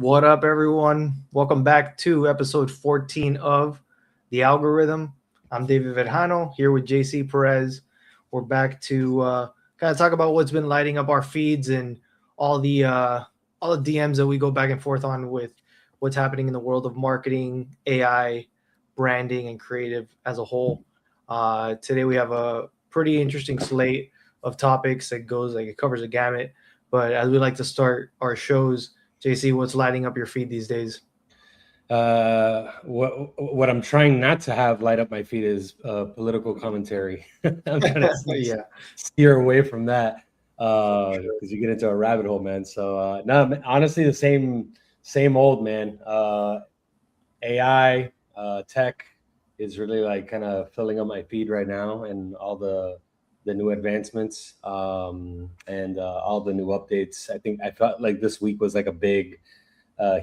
What up, everyone? Welcome back to episode 14 of The Algorithm. I'm David Verjano here with JC Perez. We're back to kind of talk about what's been lighting up our feeds and all the DMs that we go back and forth on with what's happening in the world of marketing, AI, branding, and creative as a whole. Today we have a pretty interesting slate of topics that it covers a gamut. But as we like to start our shows, JC, what's lighting up your feed these days? What I'm trying not to have light up my feed is political commentary. I'm trying to steer away from that because you get into a rabbit hole, man. So no, honestly, the same old, man. AI tech is really like kind of filling up my feed right now, and all the new advancements and all the new updates. I felt like this week was like a big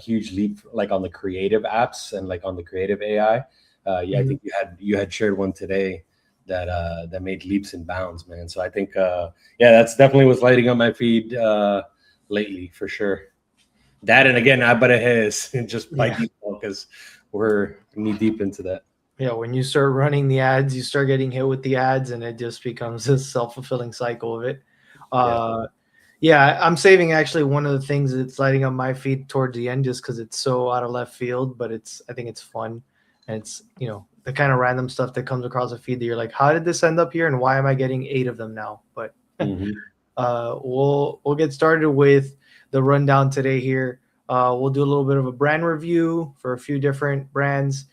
huge leap, like on the creative apps and like on the creative AI. I think you had shared one today that made leaps and bounds, man. So I think that's definitely what's lighting up my feed lately for sure. That, and again, I bet it has just by default because we're knee deep into that. Yeah, when you start running the ads, you start getting hit with the ads, and it just becomes a self-fulfilling cycle of it. I'm saving actually one of the things that's lighting up my feed towards the end just because it's so out of left field, but I think it's fun. And it's, the kind of random stuff that comes across the feed that you're like, how did this end up here? And why am I getting 8 of them now? But we'll get started with the rundown today here. We'll do a little bit of a brand review for a few different brands,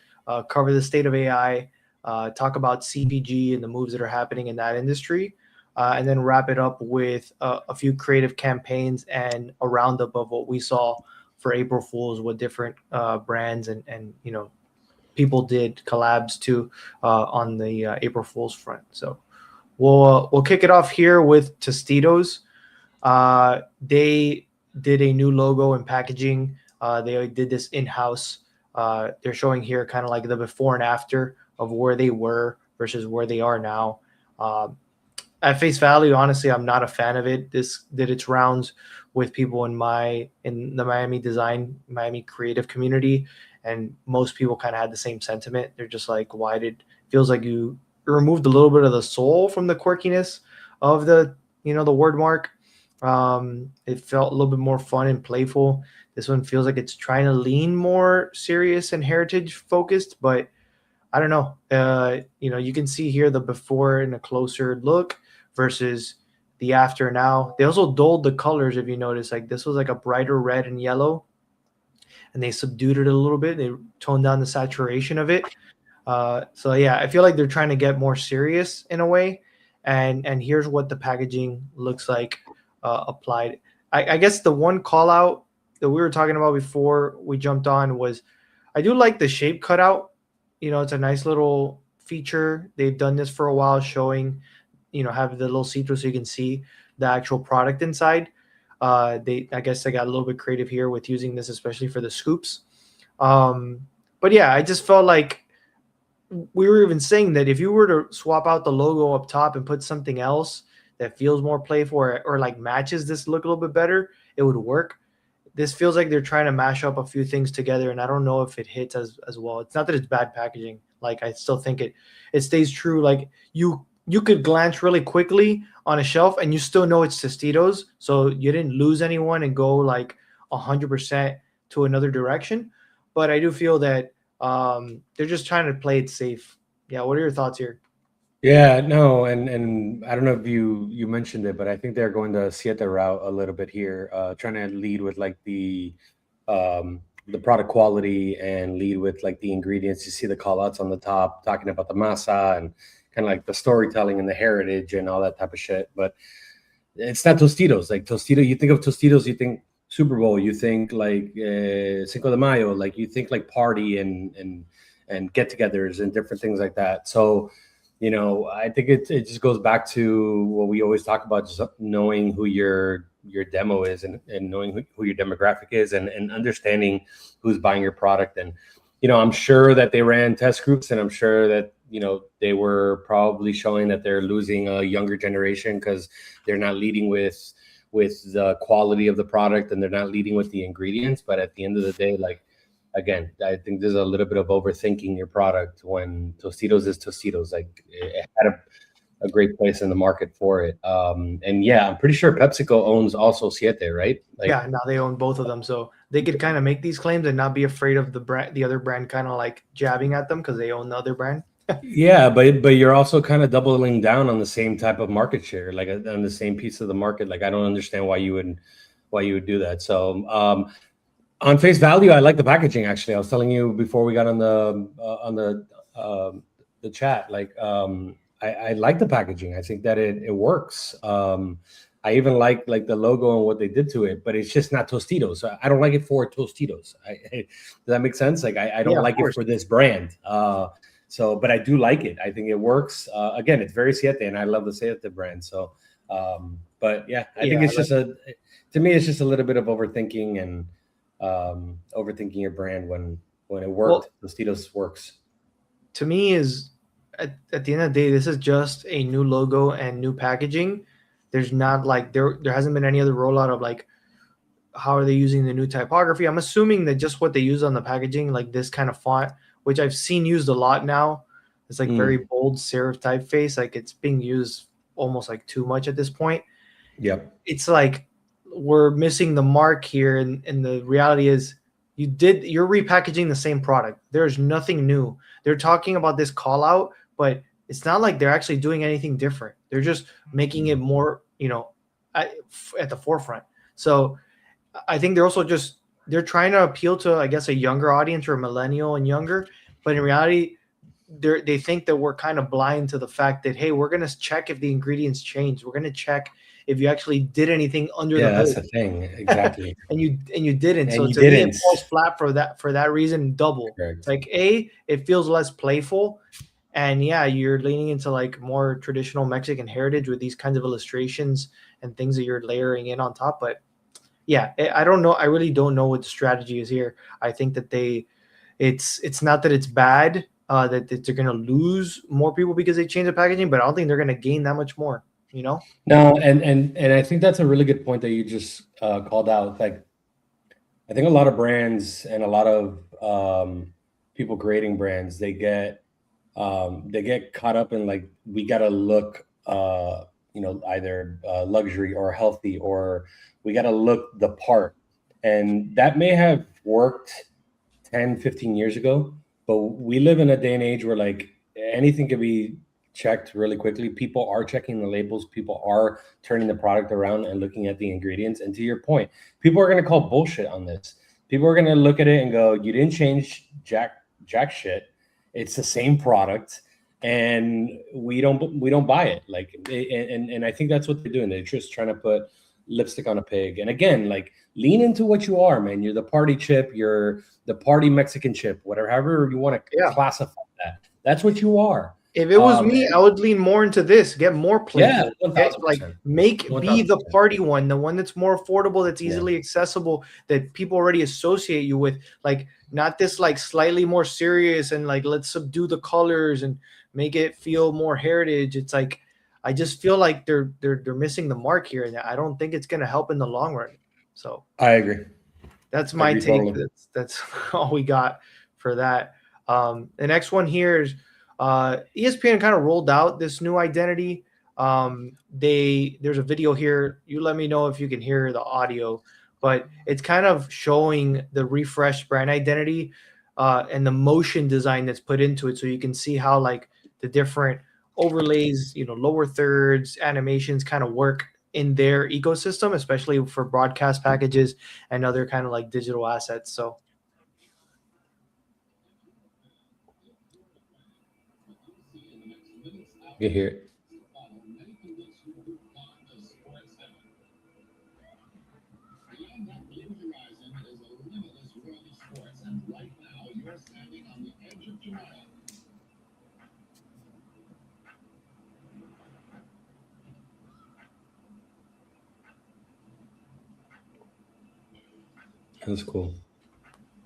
cover the state of AI, talk about CPG and the moves that are happening in that industry. And then wrap it up with a few creative campaigns and a roundup of what we saw for April Fools, what different brands and people did collabs too on the April Fools front. So we'll kick it off here with Tostitos. They did a new logo and packaging. They did this in-house. They're showing here kind of like the before and after of where they were versus where they are now. At face value, honestly, I'm not a fan of it. This did its rounds with people in the Miami creative community, and most people kind of had the same sentiment. They're just like, feels like you removed a little bit of the soul from the quirkiness of the word mark. It felt a little bit more fun and playful. This one feels like it's trying to lean more serious and heritage focused, but I don't know. You can see here the before and a closer look versus the after now. They also dulled the colors, if you notice. Like this was like a brighter red and yellow, and they subdued it a little bit. They toned down the saturation of it. I feel like they're trying to get more serious in a way. And here's what the packaging looks like applied. I guess the one call out that we were talking about before we jumped on was I do like the shape cutout. It's a nice little feature. They've done this for a while, showing, have the little see-through so you can see the actual product inside. I guess they got a little bit creative here with using this, especially for the scoops. I just felt like we were even saying that if you were to swap out the logo up top and put something else that feels more playful or like matches this look a little bit better, it would work. This feels like they're trying to mash up a few things together, and I don't know if it hits as well. It's not that it's bad packaging. Like I still think it stays true. Like you could glance really quickly on a shelf and you still know it's Tostitos, so you didn't lose anyone and go like 100% to another direction. But I do feel that they're just trying to play it safe. Yeah, what are your thoughts here? Yeah, no, and I don't know if you mentioned it, but I think they're going the Siete route a little bit here, trying to lead with like the product quality and lead with like the ingredients. You see the call outs on the top talking about the masa and kind of like the storytelling and the heritage and all that type of shit. But it's not Tostitos. Like Tostito, you think of Tostitos, you think Super Bowl, you think like Cinco de Mayo, like you think like party and get-togethers and different things like that. So I think it just goes back to what we always talk about, just knowing who your demo is and knowing who your demographic is and understanding who's buying your product. And, I'm sure that they ran test groups, and I'm sure that, they were probably showing that they're losing a younger generation because they're not leading with with the quality of the product and they're not leading with the ingredients. But at the end of the day, like, again, I think there's a little bit of overthinking your product when Tostitos is Tostitos. Like, it had a great place in the market for it. And yeah, I'm pretty sure PepsiCo owns also Siete, right? Like, yeah, now they own both of them, so they could kind of make these claims and not be afraid of the other brand kind of like jabbing at them because they own the other brand. yeah, but you're also kind of doubling down on the same type of market share, like on the same piece of the market. Like, I don't understand why you would do that. So on face value, I like the packaging. Actually, I was telling you before we got on the chat. Like, I like the packaging. I think that it works. I even like the logo and what they did to it, but it's just not Tostitos. I don't like it for Tostitos. Does that make sense? Like, I don't like it for this brand. So, but I do like it. I think it works. Again, it's very Siete, and I love the Siete brand. So, but yeah, I think it's just to me, it's just a little bit of overthinking and overthinking your brand when it worked. Well, Tostitos works. To me, is at the end of the day, this is just a new logo and new packaging. There's not like there hasn't been any other rollout of like how are they using the new typography. I'm assuming that just what they use on the packaging, like this kind of font, which I've seen used a lot now. It's like very bold serif typeface. Like, it's being used almost like too much at this point. Yep. It's like we're missing the mark here. And the reality is you're repackaging the same product. There's nothing new. They're talking about this call out, but it's not like they're actually doing anything different. They're just making it more, at the forefront. So I think they're trying to appeal to, I guess, a younger audience or a millennial and younger. But in reality, they think that we're kind of blind to the fact that, hey, we're going to check if the ingredients change. We're going to check if you actually did anything under the hood. Yeah, that's the thing. Exactly. and you didn't. And so to me, it falls flat for that reason, double. Correct. Like, it feels less playful. And yeah, you're leaning into like more traditional Mexican heritage with these kinds of illustrations and things that you're layering in on top. But yeah, I don't know. I really don't know what the strategy is here. I think that it's not that it's bad, that they're going to lose more people because they change the packaging, but I don't think they're going to gain that much more, No, and I think that's a really good point that you just called out. Like, I think a lot of brands and a lot of people creating brands, they get caught up in like, we got to look, either luxury or healthy, or we got to look the part. And that may have worked 10, 15 years ago, but we live in a day and age where like anything can be checked really quickly. People are checking the labels. People are turning the product around and looking at the ingredients. And to your point, people are going to call bullshit on this. People are going to look at it and go, you didn't change jack shit. It's the same product, and we don't buy it. Like, and I think that's what they're doing. They're just trying to put lipstick on a pig. And again, like, lean into what you are, man. You're the party chip. You're the party Mexican chip. However you want to classify that. That's what you are. If it was me, I would lean more into this. Get more playful. Yeah, be the party one, the one that's more affordable, that's easily accessible, that people already associate you with. Like, not this like slightly more serious and like, let's subdue the colors and make it feel more heritage. It's like, I just feel like they're missing the mark here, and I don't think it's going to help in the long run. So I agree. That's my take. Totally. That's all we got for that. The next one here is ESPN kind of rolled out this new identity. There's a video here. You let me know if you can hear the audio, but it's kind of showing the refreshed brand identity and the motion design that's put into it, so you can see how like the different overlays, lower thirds, animations kind of work in their ecosystem, especially for broadcast packages and other kind of like digital assets. So you hear it. That's cool.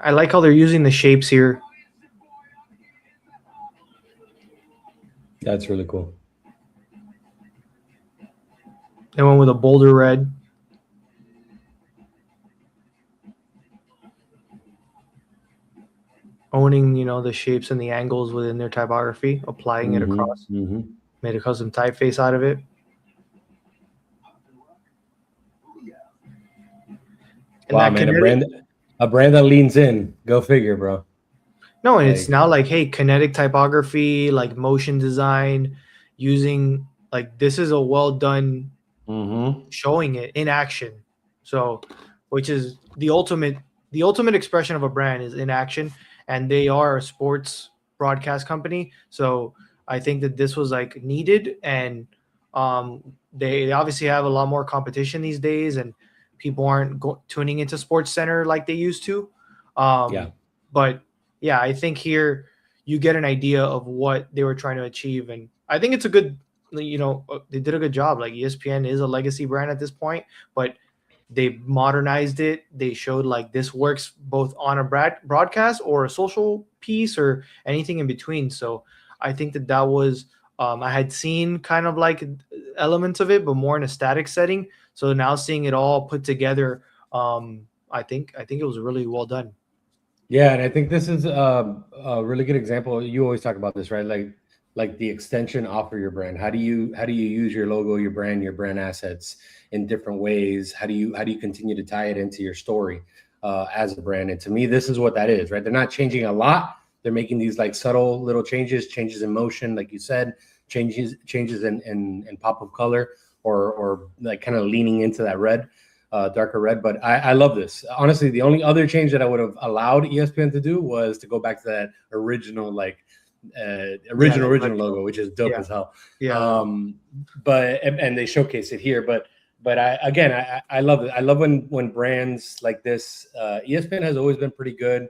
I like how they're using the shapes here. That's really cool. They went with a bolder red. honing, the shapes and the angles within their typography, applying it across, made a custom typeface out of it. And wow, man, a brand that leans in. Go figure, bro. No, and it's now like, hey, kinetic typography, like motion design, using like this is a well done showing it in action. So, which is the ultimate expression of a brand is in action, and they are a sports broadcast company. So I think that this was like needed, and they obviously have a lot more competition these days, and people aren't tuning into Sports Center like they used to. But yeah, I think here you get an idea of what they were trying to achieve, and I think it's a good, they did a good job. Like ESPN is a legacy brand at this point, but they modernized it. They showed like this works both on a broadcast or a social piece or anything in between. So I think that was I had seen kind of like elements of it, but more in a static setting. So now seeing it all put together, I think it was really well done. Yeah, and I think this is a really good example. You always talk about this, right? Like the extension off of your brand. How do you use your logo, your brand assets in different ways? How do you continue to tie it into your story as a brand? And to me, this is what that is, right? They're not changing a lot. They're making these like subtle little changes in motion, like you said, changes in pop of color, or like kind of leaning into that red. Darker red, but I love this. Honestly, the only other change that I would have allowed ESPN to do was to go back to that original logo, which is dope as hell. Yeah. But they showcase it here. But I love it. I love when brands like this. ESPN has always been pretty good,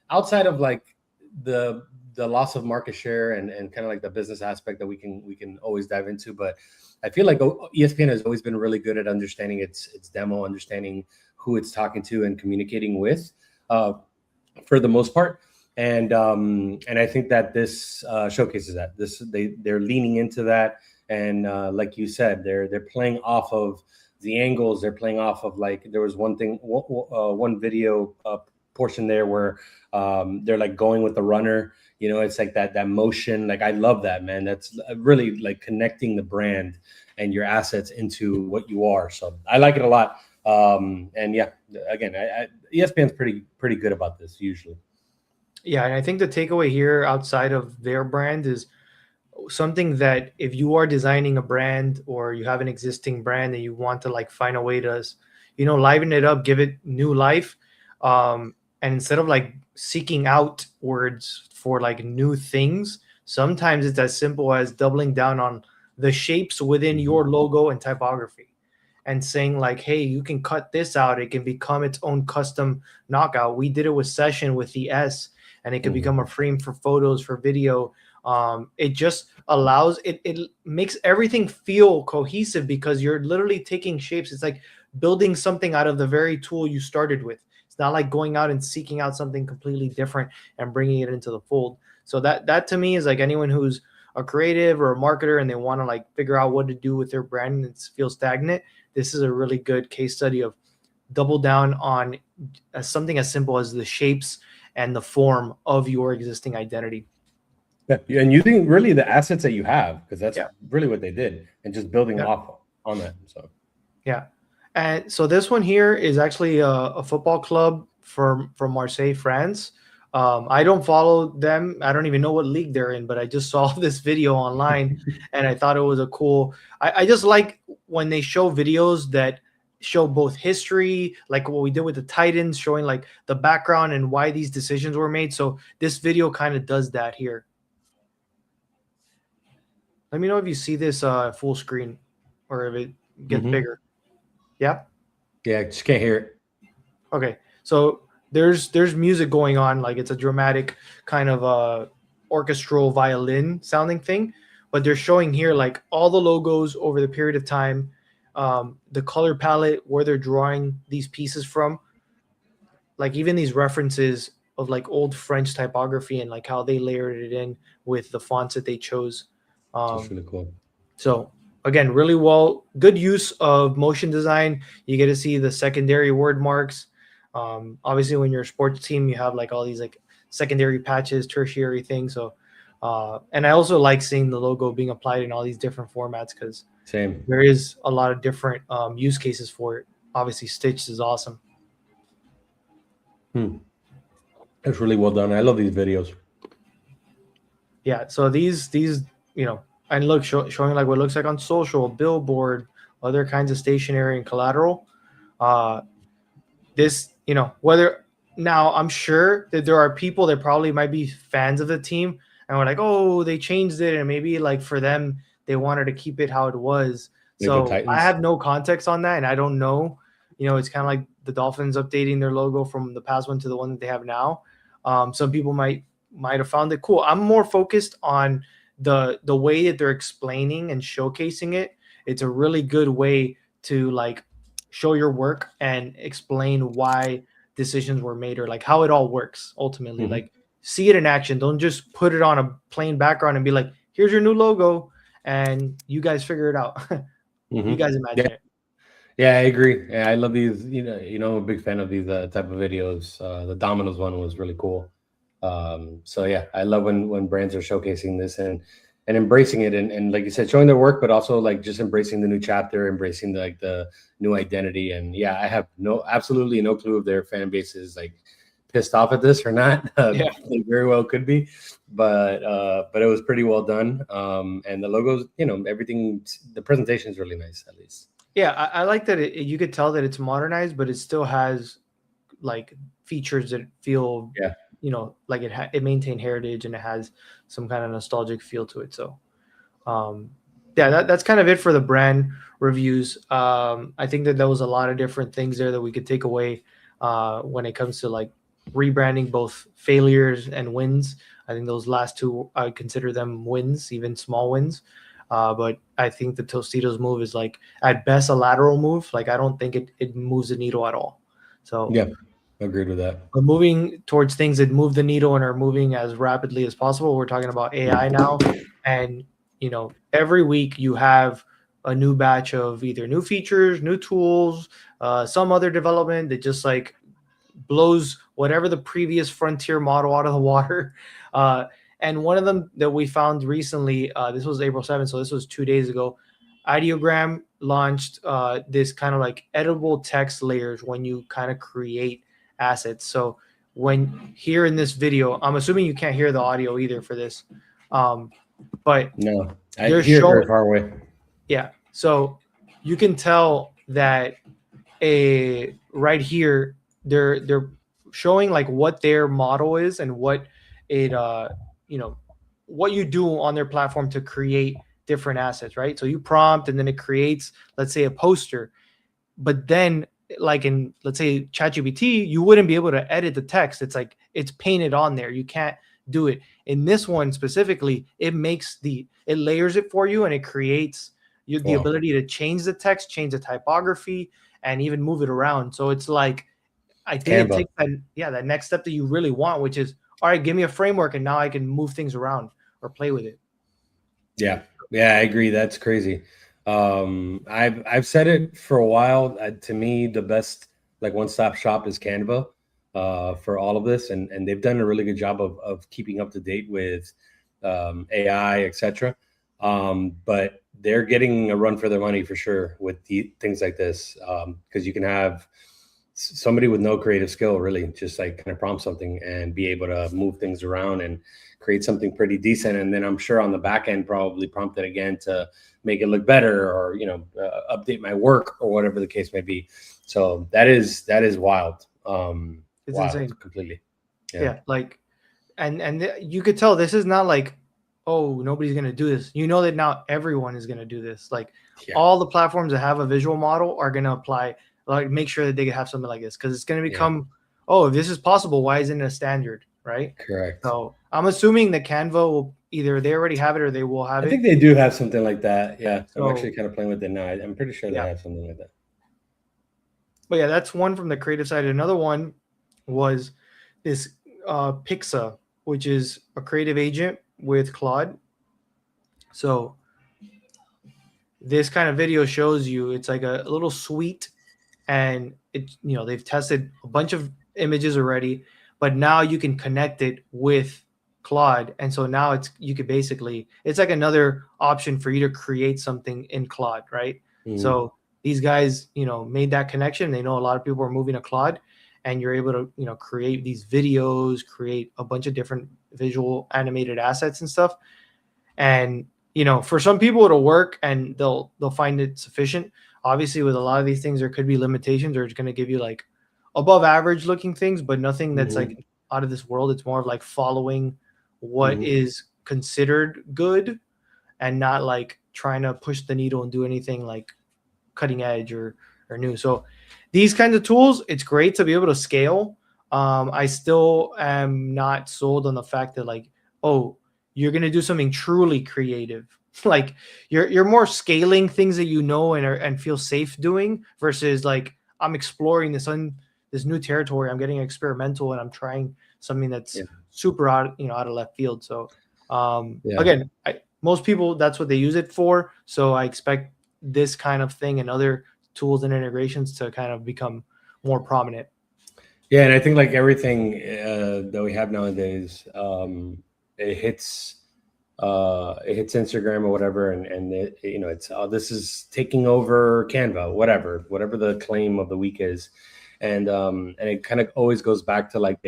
outside of like the loss of market share and kind of like the business aspect that we can always dive into, but I feel like ESPN has always been really good at understanding its demo, understanding who it's talking to and communicating with, for the most part. And I think that this showcases that. They're leaning into that, and like you said, they're playing off of the angles. They're playing off of, like, there was one video portion there where they're like going with the runner. It's like that motion. Like, I love that, man. That's really like connecting the brand and your assets into what you are. So I like it a lot. And yeah, again, ESPN's pretty good about this usually. Yeah, and I think the takeaway here outside of their brand is something that if you are designing a brand or you have an existing brand and you want to like find a way to, liven it up, give it new life. And instead of like seeking out words for like new things, sometimes it's as simple as doubling down on the shapes within your logo and typography and saying like, hey, you can cut this out. It can become its own custom knockout. We did it with Session with the S, and it could become a frame for photos, for video. It just allows, it makes everything feel cohesive because you're literally taking shapes. It's like building something out of the very tool you started with. It's not like going out and seeking out something completely different and bringing it into the fold. So that to me is like anyone who's a creative or a marketer and they want to like figure out what to do with their brand and it feels stagnant. This is a really good case study of double down on something as simple as the shapes and the form of your existing identity. Yeah, and using really the assets that you have, because that's really what they did, and just building off on that. So yeah. And so this one here is actually a football club from Marseille, France. I don't follow them. I don't even know what league they're in, but I just saw this video online and I thought it was a cool. I just like when they show videos that show both history, like what we did with the Titans, showing like the background and why these decisions were made. So this video kind of does that here. Let me know if you see this full screen or if it gets bigger. Yeah? Yeah, I just can't hear it. Okay. So there's music going on, like it's a dramatic kind of orchestral violin sounding thing, but they're showing here like all the logos over the period of time, the color palette, where they're drawing these pieces from, like even these references of like old French typography and like how they layered it in with the fonts that they chose. That's really cool. So again, really good use of motion design. You get to see the secondary word marks. Obviously when you're a sports team, you have like all these like secondary patches, tertiary things. So, and I also like seeing the logo being applied in all these different formats because Same. there is a lot of different use cases for it. Obviously, Stitch is awesome. It's really well done. I love these videos. Yeah. So these and look, showing like what it looks like on social, billboard, other kinds of stationery and collateral. This, whether now I'm sure that there are people that probably might be fans of the team and we're like, oh, they changed it, and maybe like for them they wanted to keep it how it was. Like the So I Titans. have no context on that, and I don't know. It's kind of like the Dolphins updating their logo from the past one to the one that they have now. Some people might have found it cool. I'm more focused on the way that they're explaining and showcasing it. It's a really good way to like show your work and explain why decisions were made, or like how it all works ultimately. Like, see it in action. Don't just put it on a plain background and be like, here's your new logo and you guys figure it out. You guys imagine it. Yeah, I agree. Yeah, I love these. I'm a big fan of these type of videos. The Domino's one was really cool. So yeah, I love when brands are showcasing this and embracing it, and like you said, showing their work, but also like just embracing the new chapter, embracing the new identity. And yeah, I have absolutely no clue if their fan base is like pissed off at this or not. Yeah. They very well could be, but it was pretty well done. And the logos, everything, the presentation is really nice, at least. Yeah, I like that you could tell that it's modernized, but it still has like features that feel, like it maintained heritage, and it has some kind of nostalgic feel to it. So, yeah, that's kind of it for the brand reviews. I think that there was a lot of different things there that we could take away when it comes to like rebranding, both failures and wins. I think those last two, I consider them wins, even small wins. But I think the Tostitos move is like at best a lateral move. Like, I don't think it moves the needle at all. So yeah, agreed with that. But moving towards things that move the needle and are moving as rapidly as possible, we're talking about AI now. And, every week you have a new batch of either new features, new tools, some other development that just like blows whatever the previous frontier model out of the water. And one of them that we found recently, this was April 7th, so this was 2 days ago, Ideogram launched this kind of like editable text layers when you kind of create assets. So when here in this video, I'm assuming you can't hear the audio either for this, but no, I hear it very far away. Yeah, so you can tell that right here they're showing like what their model is and what it what you do on their platform to create different assets, right? So you prompt and then it creates, let's say, a poster, but then like in, let's say, ChatGPT, you wouldn't be able to edit the text. It's like it's painted on there. You can't do it. In this one specifically, it layers it for you, and it creates the ability to change the text, change the typography, and even move it around. So it's like, I think it takes that next step that you really want, which is, all right, give me a framework, and now I can move things around or play with it. Yeah, I agree. That's crazy. I've said it for a while. To me, the best like one-stop shop is Canva for all of this, and they've done a really good job of keeping up to date with AI, etc. But they're getting a run for their money for sure with things like this, because you can have somebody with no creative skill really just like kind of prompt something and be able to move things around and create something pretty decent. And then I'm sure on the back end probably prompt it again to make it look better, or update my work, or whatever the case may be. So that is wild. It's insane completely. Yeah, like and you could tell this is not like, oh, nobody's gonna do this. You know that now everyone is gonna do this. Like all the platforms that have a visual model are gonna apply, like make sure that they have something like this, because it's gonna become, oh, if this is possible, why isn't it a standard, right? Correct. So I'm assuming that Canva will either they already have it or they will have it. I think they do have something like that. Yeah, so, I'm actually kind of playing with it now. I'm pretty sure they have something like that. But yeah, that's one from the creative side. Another one was this Pixa, which is a creative agent with Claude. So this kind of video shows you, it's like a little suite, and it, they've tested a bunch of images already, but now you can connect it with Claude. And so now it's like another option for you to create something in Claude, right? So these guys, made that connection. They know a lot of people are moving to Claude, and you're able to, create these videos, create a bunch of different visual animated assets and stuff. And, for some people it'll work and they'll find it sufficient. Obviously, with a lot of these things, there could be limitations, or it's going to give you like above average looking things, but nothing that's like out of this world. It's more of like following what is considered good and not like trying to push the needle and do anything like cutting edge or new. So these kinds of tools, it's great to be able to scale. I still am not sold on the fact that like, oh, you're going to do something truly creative. Like you're more scaling things that and feel safe doing versus like I'm exploring this new territory. I'm getting experimental and I'm trying something that's super out of left field. So again, most people, that's what they use it for. So I expect this kind of thing and other tools and integrations to kind of become more prominent. Yeah, and I think like everything that we have nowadays, it hits Instagram or whatever, and it, it's this is taking over Canva, whatever the claim of the week is, and it kind of always goes back to like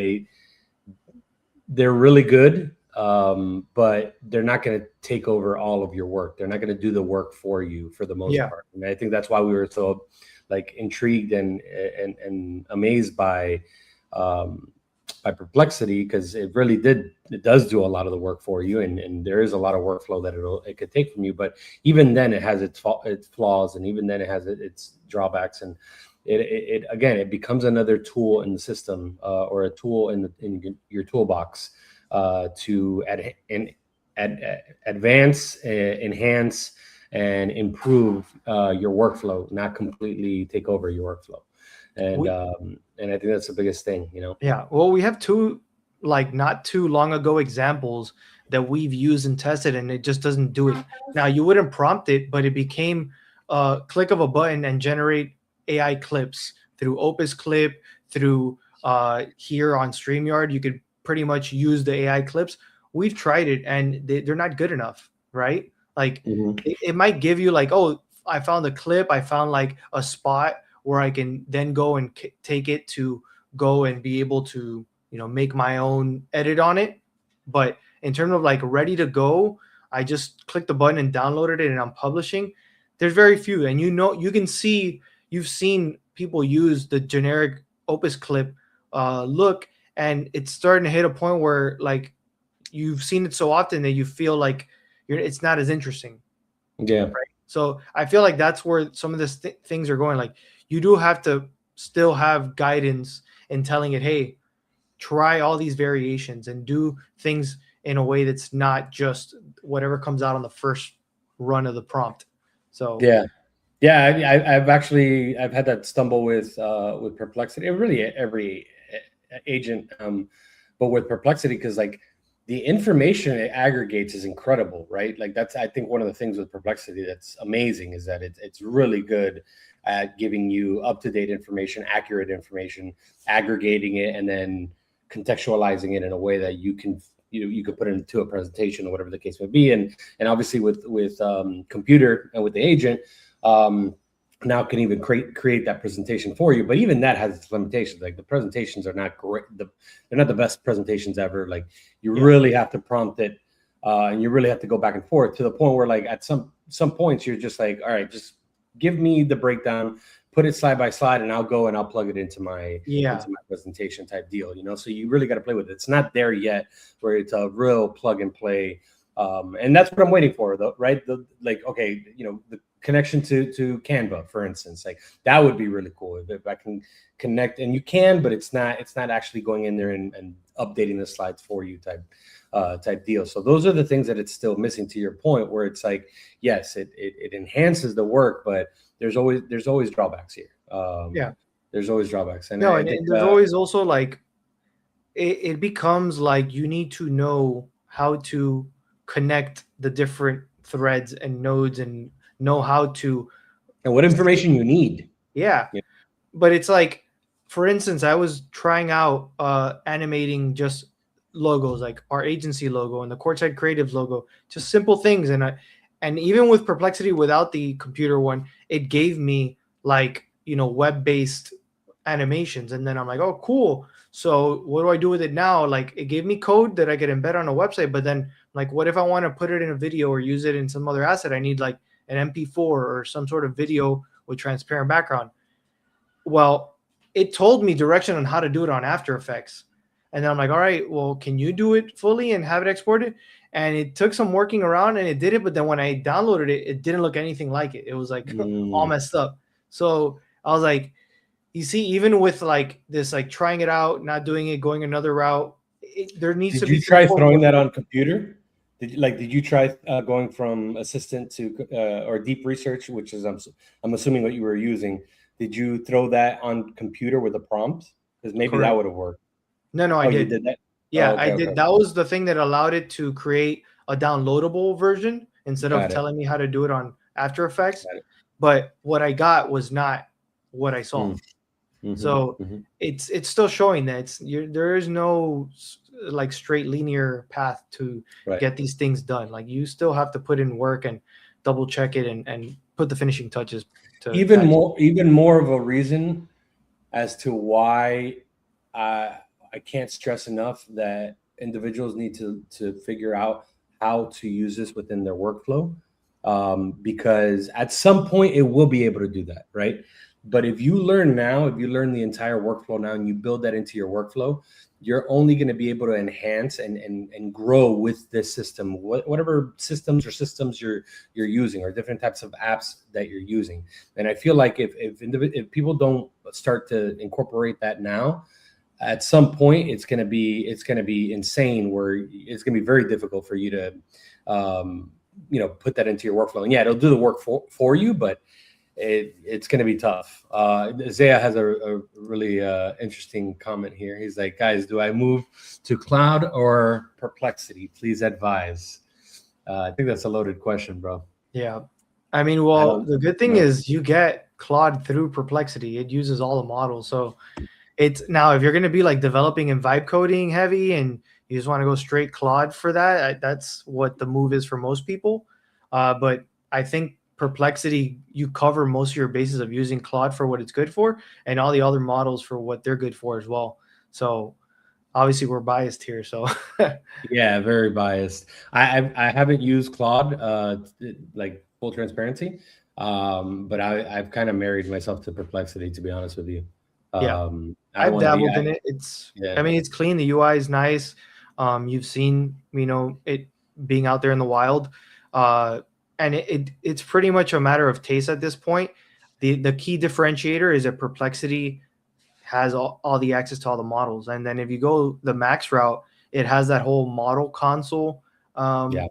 they're really good, but they're not going to take over all of your work. They're not going to do the work for you for the most part. And I think that's why we were so like intrigued and amazed by Perplexity, because it does do a lot of the work for you, and there is a lot of workflow that it could take from you. But even then, it has its flaws, and even then, it has its drawbacks, and it becomes another tool in the system or a tool in your toolbox to advance, enhance, and improve your workflow, not completely take over your workflow. And I think that's the biggest thing, Yeah. Well, we have two, like not too long ago examples that we've used and tested, and it just doesn't do it. Now, you wouldn't prompt it, but it became a click of a button and generate AI clips through Opus Clip, through here on StreamYard. You could pretty much use the AI clips. We've tried it, and they're not good enough, right? Like it might give you like, oh, I found a clip, I found like a spot where I can then go and take it to go and be able to, make my own edit on it. But in terms of like ready to go, I just clicked the button and downloaded it and I'm publishing. There's very few. And you've seen people use the generic Opus Clip look, and it's starting to hit a point where like you've seen it so often that you feel like it's not as interesting. Yeah. Right. So I feel like that's where some of these things are going. Like you do have to still have guidance in telling it, hey, try all these variations and do things in a way that's not just whatever comes out on the first run of the prompt. So I've had that stumble with Perplexity. Really every agent, but with Perplexity, because like the information it aggregates is incredible, right? Like that's, I think, one of the things with Perplexity that's amazing is that it's really good at giving you up-to-date information, accurate information, aggregating it, and then contextualizing it in a way that you can put it into a presentation or whatever the case may be. And obviously with computer and with the agent, now can even create that presentation for you. But even that has its limitations. Like the presentations are not great. They're not the best presentations ever. Like you really have to prompt it, and you really have to go back and forth to the point where like at some points you're just like, all right, just give me the breakdown, put it slide by slide, and I'll go and I'll plug it into my presentation type deal. So you really got to play with it. It's not there yet where it's a real plug and play. And that's what I'm waiting for, though, right? The connection to Canva, for instance, like that would be really cool if I can connect, and you can, but it's not actually going in there and updating the slides for you type deal. So those are the things that it's still missing, to your point, where it's like, yes, it enhances the work, but there's always drawbacks here. There's always drawbacks. And and there's always also like, it becomes like you need to know how to connect the different threads and nodes and know how to, and what information you need. But it's like for instance, I was trying out animating just logos, like our agency logo and the Courtside Creatives logo, just simple things. And even with Perplexity without the computer one, it gave me like, web-based animations. And then I'm like, oh, cool. So what do I do with it now? Like, it gave me code that I could embed on a website, but then like, what if I want to put it in a video or use it in some other asset? I need like an MP4 or some sort of video with transparent background. Well, it told me direction on how to do it on After Effects. And then I'm like, all right, well, can you do it fully and have it exported? And it took some working around and it did it. But then when I downloaded it, it didn't look anything like it. It was like all messed up. So I was like, you see, even with like this, like trying it out, not doing it, going another route, there needs to be. Did you try throwing that on computer? Did you try going from assistant to or deep research, which is I'm assuming what you were using? Did you throw that on computer with a prompt? Because maybe Correct. That would have worked. No, I did. You did that? Yeah, okay, I did. Okay. That was the thing that allowed it to create a downloadable version instead of telling me how to do it on After Effects. But what I got was not what I saw. So it's still showing that there is no like straight linear path to get these things done. Like you still have to put in work and double check it and put the finishing touches. Even more of a reason as to why I can't stress enough that individuals need to figure out how to use this within their workflow, because at some point it will be able to do that, right? But if you learn the entire workflow now and you build that into your workflow, you're only going to be able to enhance and grow with this system, whatever systems you're using or different types of apps that you're using. And I feel like if people don't start to incorporate that now, at some point it's going to be insane, where it's going to be very difficult for you to put that into your workflow. And yeah, it'll do the work for you, but it's going to be tough. Zaya has a really interesting comment here. He's like, guys, do I move to Cloud or Perplexity? Please advise. I think that's a loaded question, bro. Yeah. I mean, well, the good thing is you get Claude through Perplexity. It uses all the models. So it's now, if you're going to be like developing and vibe coding heavy and you just want to go straight Claude for that, that's what the move is for most people. But I think Perplexity, you cover most of your bases of using Claude for what it's good for and all the other models for what they're good for as well. So obviously we're biased here. So yeah, very biased. I haven't used Claude, like full transparency. But I've kind of married myself to Perplexity, to be honest with you. I've dabbled in it. I mean, it's clean. The UI is nice. You've seen, it being out there in the wild. And it's pretty much a matter of taste at this point. The key differentiator is that Perplexity has all the access to all the models. And then if you go the Max route, it has that whole model console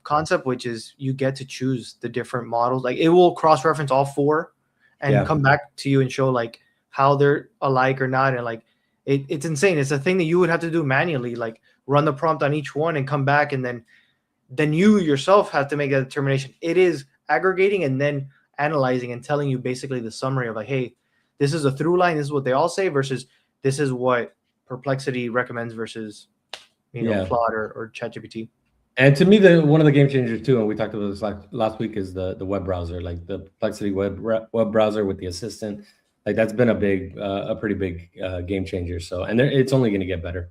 concept, which is you get to choose the different models. Like it will cross-reference all four and come back to you and show like how they're alike or not. And like it's insane. It's a thing that you would have to do manually, like run the prompt on each one and come back, and then you yourself have to make that determination. It is aggregating and then analyzing and telling you basically the summary of like, hey, this is a through line. This is what they all say versus this is what Perplexity recommends versus, Claude or ChatGPT. And to me, one of the game changers too, and we talked about this last week, is the web browser, like the Perplexity web browser with the assistant. Like that's been a pretty big game changer. So, and it's only going to get better.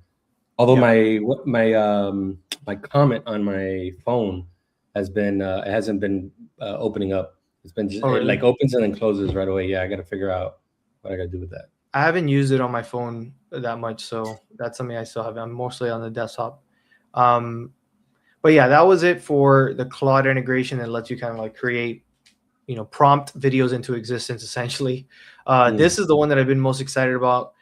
Although my comment on my phone has been it hasn't been opening up. It's been just, it like opens and then closes right away. Yeah, I got to figure out what I got to do with that. I haven't used it on my phone that much, so that's something I still have. I'm mostly on the desktop. But yeah, that was it for the Claude integration that lets you kind of like create, prompt videos into existence essentially. This is the one that I've been most excited about.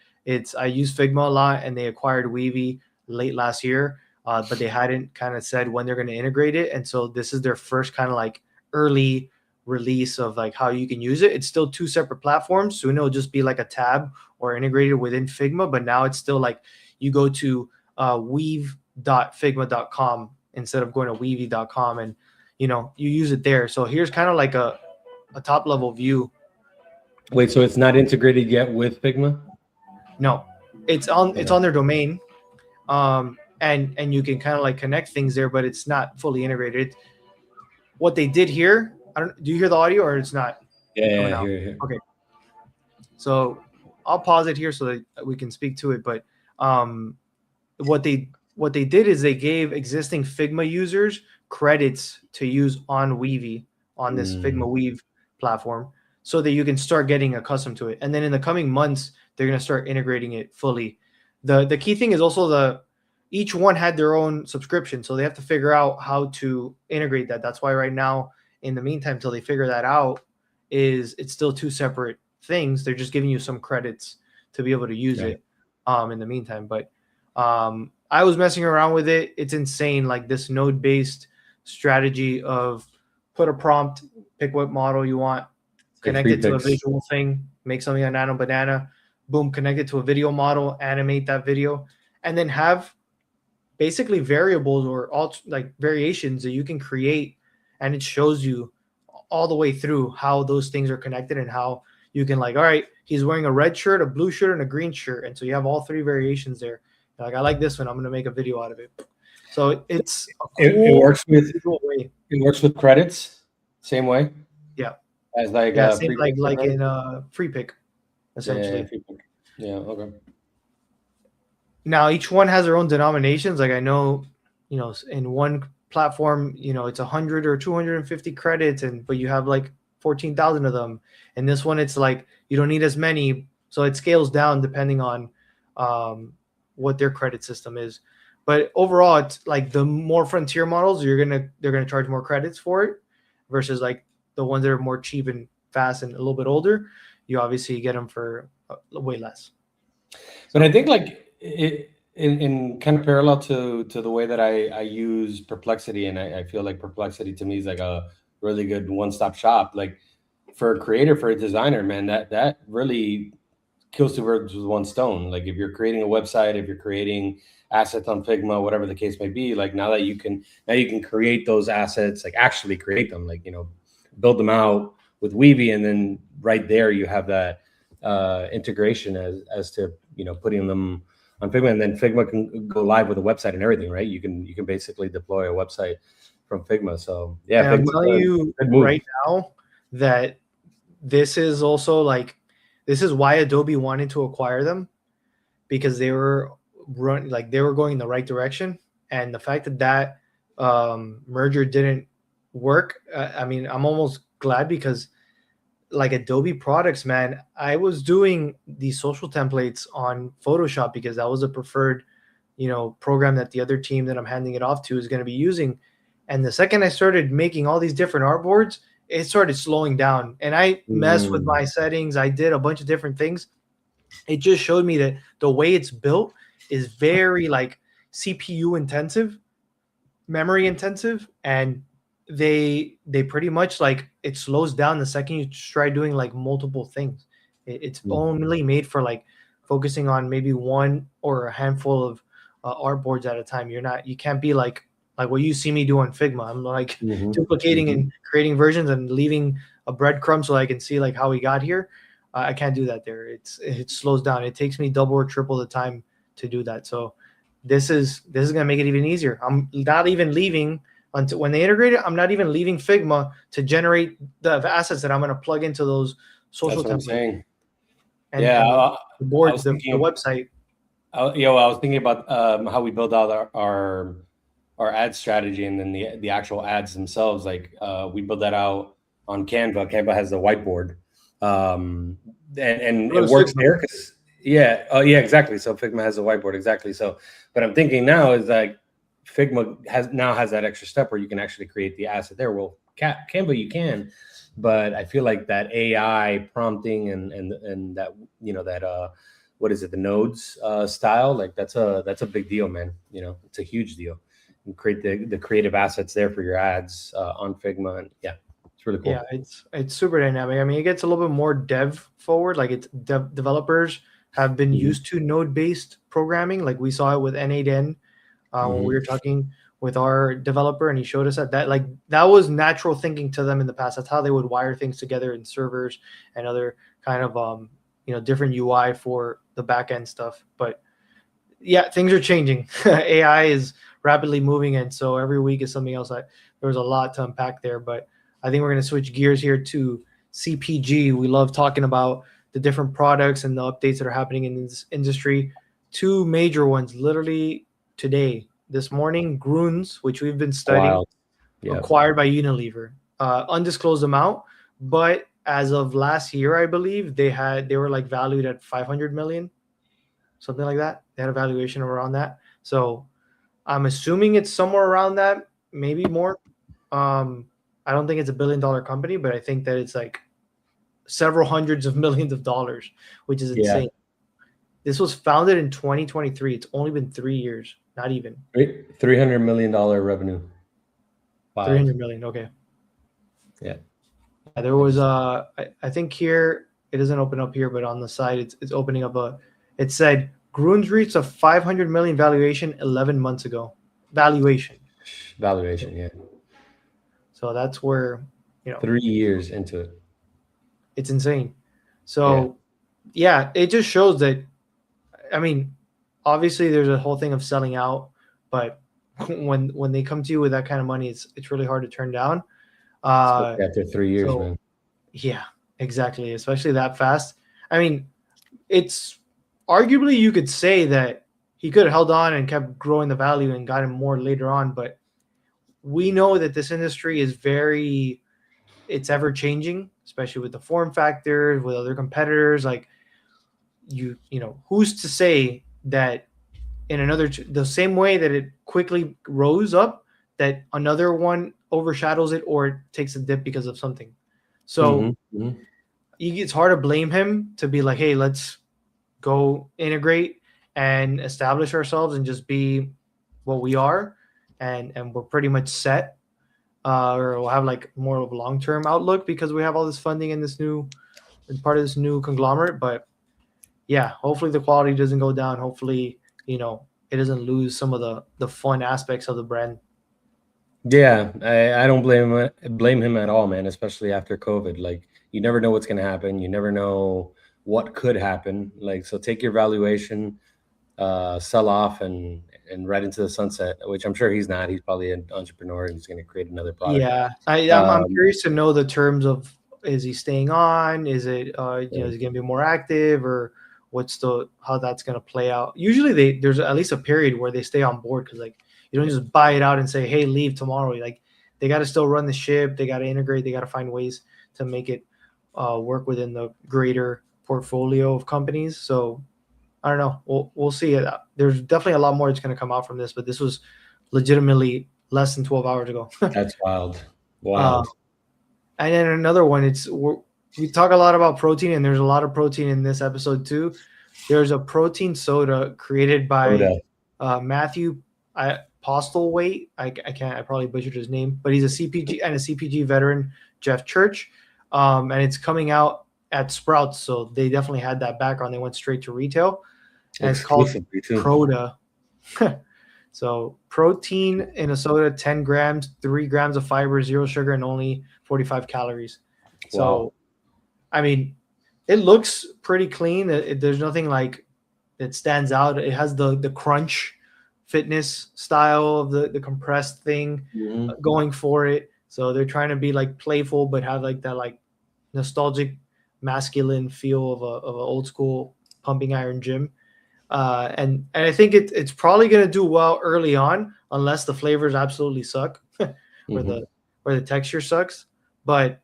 I use Figma a lot, and they acquired Weavy late last year, but they hadn't kind of said when they're going to integrate it. And so this is their first kind of like early release of like how you can use it. It's still two separate platforms. Soon it'll just be like a tab or integrated within Figma, but now it's still like you go to weave.figma.com instead of going to weavy.com, and you use it there. So here's kind of like a top level view. Wait, so it's not integrated yet with Figma? No, it's on their domain, and you can kind of like connect things there, but it's not fully integrated. What they did here, do you hear the audio or it's not coming out? Here. Okay, so I'll pause it here so that we can speak to it. But what they did is they gave existing Figma users credits to use on Weavy on this Figma Weave platform, so that you can start getting accustomed to it. And then in the coming months, they're going to start integrating it fully. The key thing is also each one had their own subscription, so they have to figure out how to integrate that. That's why right now, in the meantime, till they figure that out, it's still two separate things. They're just giving you some credits to be able to use it in the meantime. But I was messing around with it. It's insane, like this node-based strategy of put a prompt, pick what model you want, connect it to a visual thing, make something on Nano Banana, boom, connect it to a video model, animate that video, and then have basically variables or like variations that you can create, and it shows you all the way through how those things are connected and how you can, like, all right, he's wearing a red shirt, a blue shirt, and a green shirt, and so you have all three variations there. Like, I like this one, I'm going to make a video out of it. So it's it works with credits, same way. Yeah, as like same like in free pick, essentially. Yeah, okay. Now each one has their own denominations. Like, I know, in one platform, it's 100 or 250 credits, but you have like 14,000 of them. And this one, it's like you don't need as many, so it scales down depending on what their credit system is. But overall, it's like the more frontier models, they're gonna charge more credits for it, versus like the ones that are more cheap and fast and a little bit older. You obviously get them for way less. But I think like in kind of parallel to the way that I use Perplexity, and I feel like Perplexity to me is like a really good one-stop shop. Like for a creator, for a designer, man, that really kills two birds with one stone. Like if you're creating a website, if you're creating assets on Figma, whatever the case may be, like now you can create those assets, like actually create them, like, build them out with Weavy, and then right there you have that integration as to putting them on Figma, and then Figma can go live with a website and everything, right? You can basically deploy a website from Figma. So yeah, I'm telling you right now that this is also this is why Adobe wanted to acquire them, because they were going in the right direction, and the fact that merger didn't work, I mean, I'm almost glad, because like Adobe products, man, I was doing these social templates on Photoshop because that was a preferred, program that the other team that I'm handing it off to is going to be using. And the second I started making all these different artboards, it started slowing down, and I messed with my settings. I did a bunch of different things. It just showed me that the way it's built is very like CPU intensive, memory intensive, and they pretty much like it slows down the second you try doing like multiple things. It's only made for like focusing on maybe one or a handful of artboards at a time. You can't be like what you see me do on Figma. I'm like duplicating and creating versions and leaving a breadcrumb so I can see like how we got here. I can't do that there. It slows down. It takes me double or triple the time to do that. So this is gonna make it even easier. I'm not even leaving until when they integrate it. I'm not even leaving Figma to generate the assets that I'm gonna plug into those social templates. And the board, the website. I was thinking about how we build out our ad strategy, and then the actual ads themselves. Like we build that out on Canva. Canva has the whiteboard, and it works there because exactly. So Figma has a whiteboard, exactly. So, but I'm thinking now is like Figma has that extra step where you can actually create the asset there. Well, Canva you can, but I feel like that AI prompting and that that what is it, the nodes style, like that's a big deal, man. It's a huge deal. And create the creative assets there for your ads on Figma, and it's really cool. Yeah, it's super dynamic. I mean, it gets a little bit more dev forward. Like it's developers have been used to node-based programming. Like we saw it with N8N when we were talking with our developer, and he showed us that was natural thinking to them in the past. That's how they would wire things together in servers and other kind of different UI for the back end stuff. But yeah, things are changing. AI is rapidly moving, and so every week is something else. There was a lot to unpack there, but I think we're going to switch gears here to CPG. We love talking about the different products and the updates that are happening in this industry. Two major ones, literally today, this morning, Grüns, which we've been studying, acquired by Unilever, undisclosed amount, but as of last year, I believe they were like valued at 500 million. Something like that. They had a valuation around that. So I'm assuming it's somewhere around that, maybe more. I don't think it's $1 billion company, but I think that it's like several hundreds of millions of dollars, which is insane. Yeah. This was founded in 2023. It's only been 3 years, not even. $300 million revenue. Wow. 300 million. Okay. Yeah. There was I think here it doesn't open up here, but on the side it's opening up it said Grüns reached a 500 million valuation 11 months ago. Valuation, yeah. So that's where 3 years into it. It's insane. So yeah, it just shows that. I mean, obviously there's a whole thing of selling out, but when they come to you with that kind of money, it's really hard to turn down. After 3 years, man. Yeah, exactly. Especially that fast. I mean, it's arguably you could say that he could have held on and kept growing the value and gotten more later on, but we know that this industry is it's ever changing, especially with the form factors, with other competitors. Like who's to say that in the same way that it quickly rose up, that another one overshadows it or takes a dip because of something. So it's hard to blame him to be like, hey, let's go integrate and establish ourselves and just be what we are, and we're pretty much set, or we'll have like more of a long-term outlook because we have all this funding in part of this new conglomerate. But yeah, hopefully the quality doesn't go down. Hopefully it doesn't lose some of the fun aspects of the brand. Yeah, I don't blame him at all, man, especially after COVID. Like, you never know what's going to happen. You never know what could happen. Like, so take your valuation, sell off and right into the sunset, which I'm sure he's not. He's probably an entrepreneur and he's going to create another product. Yeah, I'm curious to know the terms of, is he staying on? Is it, is he going to be more active, or how that's going to play out? Usually there's at least a period where they stay on board, because like, you don't just buy it out and say, hey, leave tomorrow. Like, they got to still run the ship. They got to integrate. They got to find ways to make it work within the greater portfolio of companies. So I don't know. We'll see. There's definitely a lot more that's going to come out from this, but this was legitimately less than 12 hours ago. That's wild. Wild. And then another one, we talk a lot about protein, and there's a lot of protein in this episode too. There's a protein soda created by Matthew Postlewaite. I probably butchered his name, but he's a CPG and a CPG veteran, Jeff Church. And it's coming out at Sprouts. So they definitely had that background. They went straight to retail. And it's called Proda. So protein in a soda, 10 grams, 3 grams of fiber, 0 sugar, and only 45 calories. Wow. So, I mean, it looks pretty clean. There's nothing like that stands out. It has the crunch fitness style of the compressed thing going for it. So they're trying to be like playful, but have like that like nostalgic masculine feel of a old school pumping iron gym. And I think it's probably going to do well early on, unless the flavors absolutely suck or the texture sucks. But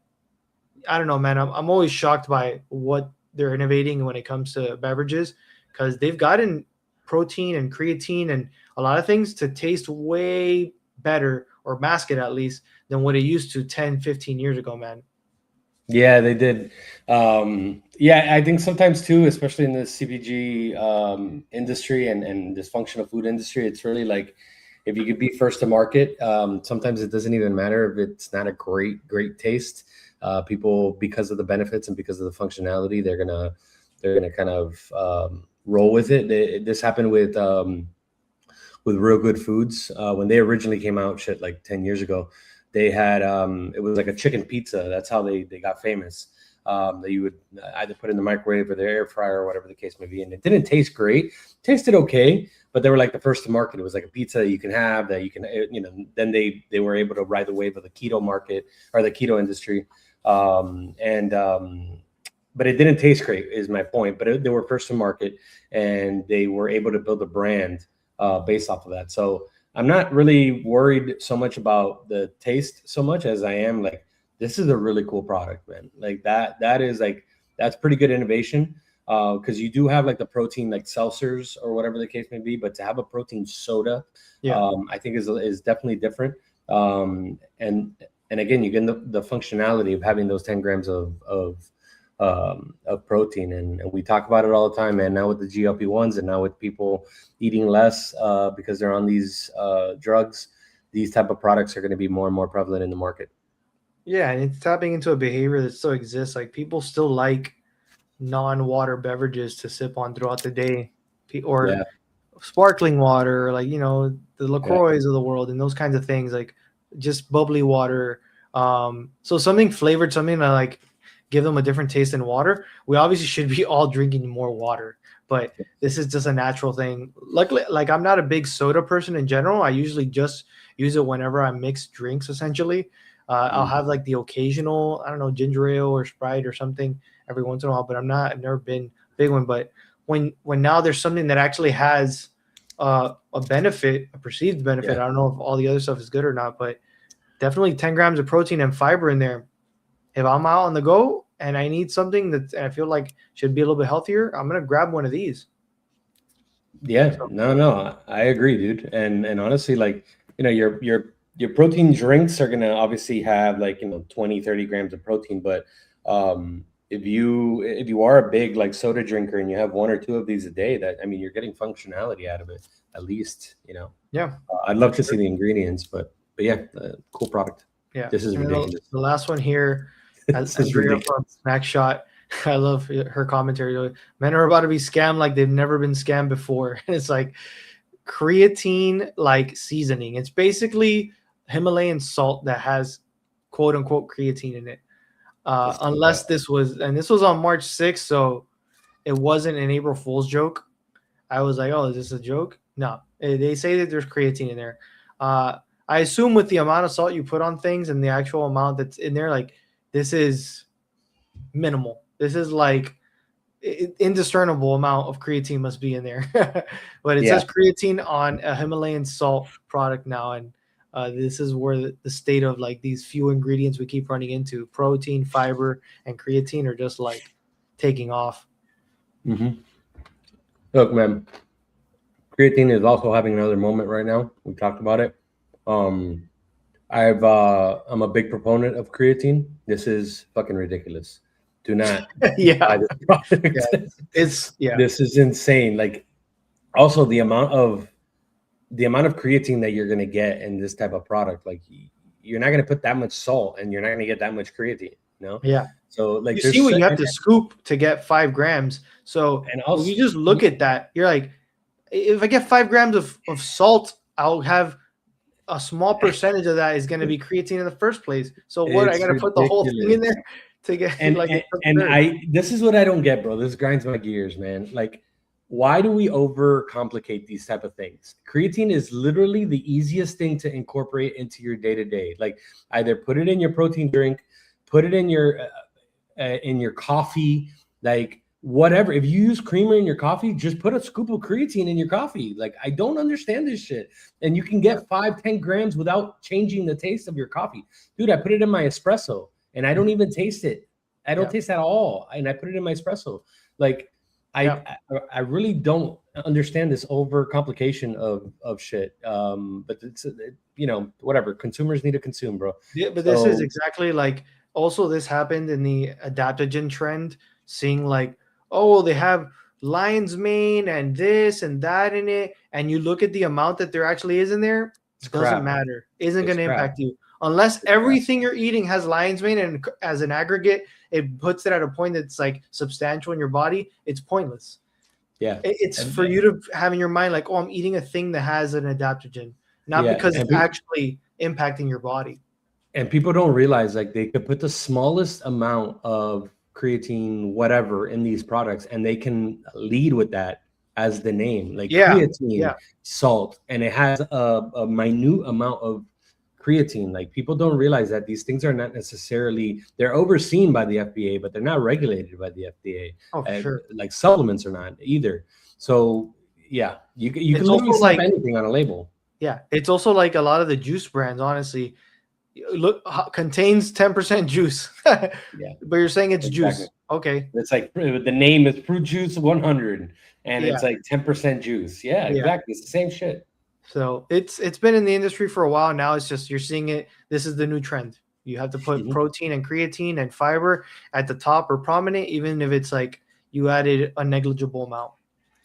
I don't know, man. I'm always shocked by what they're innovating when it comes to beverages, because they've gotten protein and creatine and a lot of things to taste way better, or mask it at least, than what it used to 10, 15 years ago, man. Yeah, they did. I think sometimes too, especially in the CPG industry and this functional food industry, it's really like, if you could be first to market, sometimes it doesn't even matter if it's not a great taste. People, because of the benefits and because of the functionality, they're gonna kind of roll with it. This happened with Real Good Foods when they originally came out, like 10 years ago. They had it was like a chicken pizza. That's how they got famous. that you would either put in the microwave or the air fryer or whatever the case may be. And it didn't taste great. It tasted okay, but they were like the first to market. It was like a pizza that you can have that you can, you know, then they were able to ride the wave of the keto market or the keto industry. But it didn't taste great is my point, but they were first to market and they were able to build a brand based off of that. So I'm not really worried so much about the taste so much as I am like, this is a really cool product, man. Like that's pretty good innovation. Because you do have like the protein like seltzers or whatever the case may be, but to have a protein soda, I think is definitely different. And again, you get the functionality of having those 10 grams of protein, and we talk about it all the time, man. Now with the GLP-1s and now with people eating less because they're on these drugs, these type of products are going to be more and more prevalent in the market. Yeah, and it's tapping into a behavior that still exists. Like people still like non-water beverages to sip on throughout the day, or sparkling water, like, you know, the LaCroix of the world and those kinds of things, like just bubbly water. So something flavored, something that like give them a different taste than water. We obviously should be all drinking more water, but this is just a natural thing. Luckily, like I'm not a big soda person in general. I usually just use it whenever I mix drinks, essentially. I'll have like the occasional, I don't know, ginger ale or Sprite or something every once in a while, but I've never been a big one. But when now there's something that actually has a benefit, a perceived benefit, I don't know if all the other stuff is good or not, but definitely 10 grams of protein and fiber in there. If I'm out on the go and I need something that I feel like should be a little bit healthier, I'm going to grab one of these. Yeah, no, I agree, dude. And honestly, like, you know, your protein drinks are going to obviously have like, you know, 20, 30 grams of protein. But if you are a big like soda drinker and you have one or two of these a day, that, I mean, you're getting functionality out of it, at least, you know. Yeah. I'd love to see the ingredients, but yeah, cool product. Yeah. This is ridiculous. The last one here, as Andrea from Snack Shot, I love her commentary. Men are about to be scammed like they've never been scammed before. It's like creatine like seasoning. It's basically Himalayan salt that has quote unquote creatine in it. Unless this was on March 6th, so it wasn't an April Fool's joke. I was like, oh, is this a joke? No, they say that there's creatine in there. I assume with the amount of salt you put on things and the actual amount that's in there, like this is minimal. This is like indiscernible amount of creatine must be in there. But it says creatine on a Himalayan salt product now, and this is where the state of like these few ingredients we keep running into, protein, fiber, and creatine, are just like taking off. Look, man, creatine is also having another moment right now. We talked about it. I'm a big proponent of creatine. This is fucking ridiculous. Do not buy this product. This is insane. Like, also the amount of creatine that you're gonna get in this type of product, like you're not gonna put that much salt and you're not gonna get that much creatine, you know? Yeah. So like you see what you have to scoop to get 5 grams. So and also, you just look at that, you're like, if I get 5 grams of salt, I'll have a small percentage of that is going to be creatine in the first place. So what, I got to put the whole thing in there to get this is what I don't get, bro. This grinds my gears, man. Like, why do we overcomplicate these type of things? Creatine is literally the easiest thing to incorporate into your day-to-day. Like, either put it in your protein drink, put it in your coffee, like whatever. If you use creamer in your coffee, just put a scoop of creatine in your coffee. Like, I don't understand this shit. And you can get 5-10 grams without changing the taste of your coffee. Dude, I put it in my espresso and I don't even taste it. I don't taste at all. And I put it in my espresso. Like, I really don't understand this overcomplication of shit. But it's, you know, whatever. Consumers need to consume, bro. Yeah, but this is exactly like, also this happened in the adaptogen trend, seeing like, oh, they have lion's mane and this and that in it, and you look at the amount that there actually is in there, it doesn't matter. Isn't going to impact you unless everything you're eating has lion's mane, and as an aggregate, it puts it at a point that's like substantial in your body. It's pointless. Yeah, it's for you to have in your mind like, oh, I'm eating a thing that has an adaptogen, not because it's actually impacting your body. And people don't realize, like, they could put the smallest amount of creatine, whatever in these products, and they can lead with that as the name, like Yeah, creatine, salt, and it has a minute amount of creatine. Like people don't realize that these things are not necessarily, they're overseen by the FDA, but they're not regulated by the FDA. oh, for sure. Like supplements are not either. So yeah, you can It's literally also slap like, anything on a label. yeah, it's also like a lot of the juice brands, honestly, look, contains 10% juice. Yeah, But you're saying it's exactly. juice. Okay. It's like the name is fruit juice 100, and Yeah. it's like 10% juice. Yeah, Yeah. exactly. It's the same shit. So it's been in the industry for a while now. It's just you're seeing it. This is the new trend. You have to put protein and creatine and fiber at the top or prominent, even if it's like you added a negligible amount.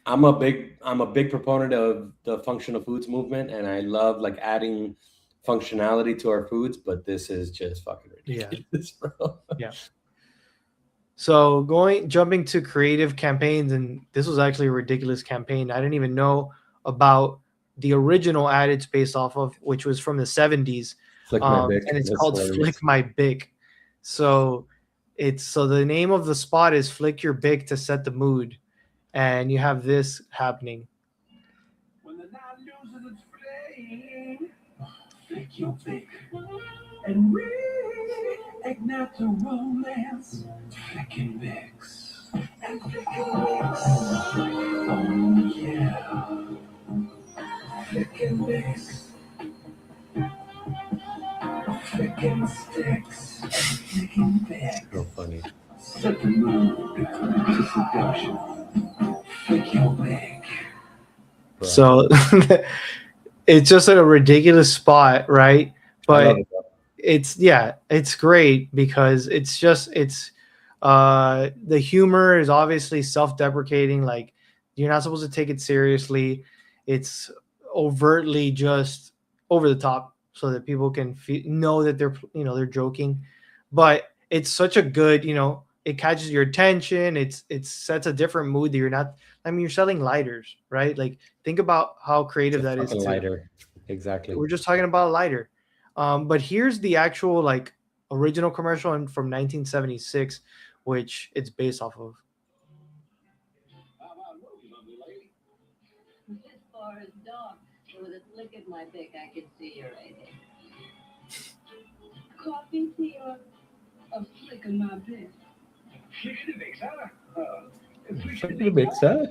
I'm a big proponent of the functional foods movement, and I love like adding functionality to our foods, but this is just fucking ridiculous, bro. Yeah. So jumping to creative campaigns, and this was actually a ridiculous campaign. I didn't even know about the original ad it's based off of, which was from the 70s. Flick My Bic. And it's That's called hilarious. Flick My Bic. So the name of the spot is Flick Your Bic to set the mood. And you have this happening. When the night loses its flame, flick your Bic and reignite the romance. Flicking Bics and flicking Bics. Oh yeah. Flicking Bics. Flicking sticks. Flicking Bics. So funny. Set the mood to seduction. Flick your Bic. So it's just a ridiculous spot, right? But it's great because the humor is obviously self-deprecating. Like you're not supposed to take it seriously. It's overtly just over the top so that people can know that they're joking. But it's such a good, it catches your attention. It sets a different mood that you're not. I mean, you're selling lighters, right? Like think about how creative that is. Lighter, exactly. We're just talking about a lighter. But here's the actual like original commercial from 1976, which it's based off of. This bar is dark. With a flick of my Bic, I can see your writing. Coffee, tea, or a flick of my Bic. Flick the Bics, huh? Flick the Bics, huh?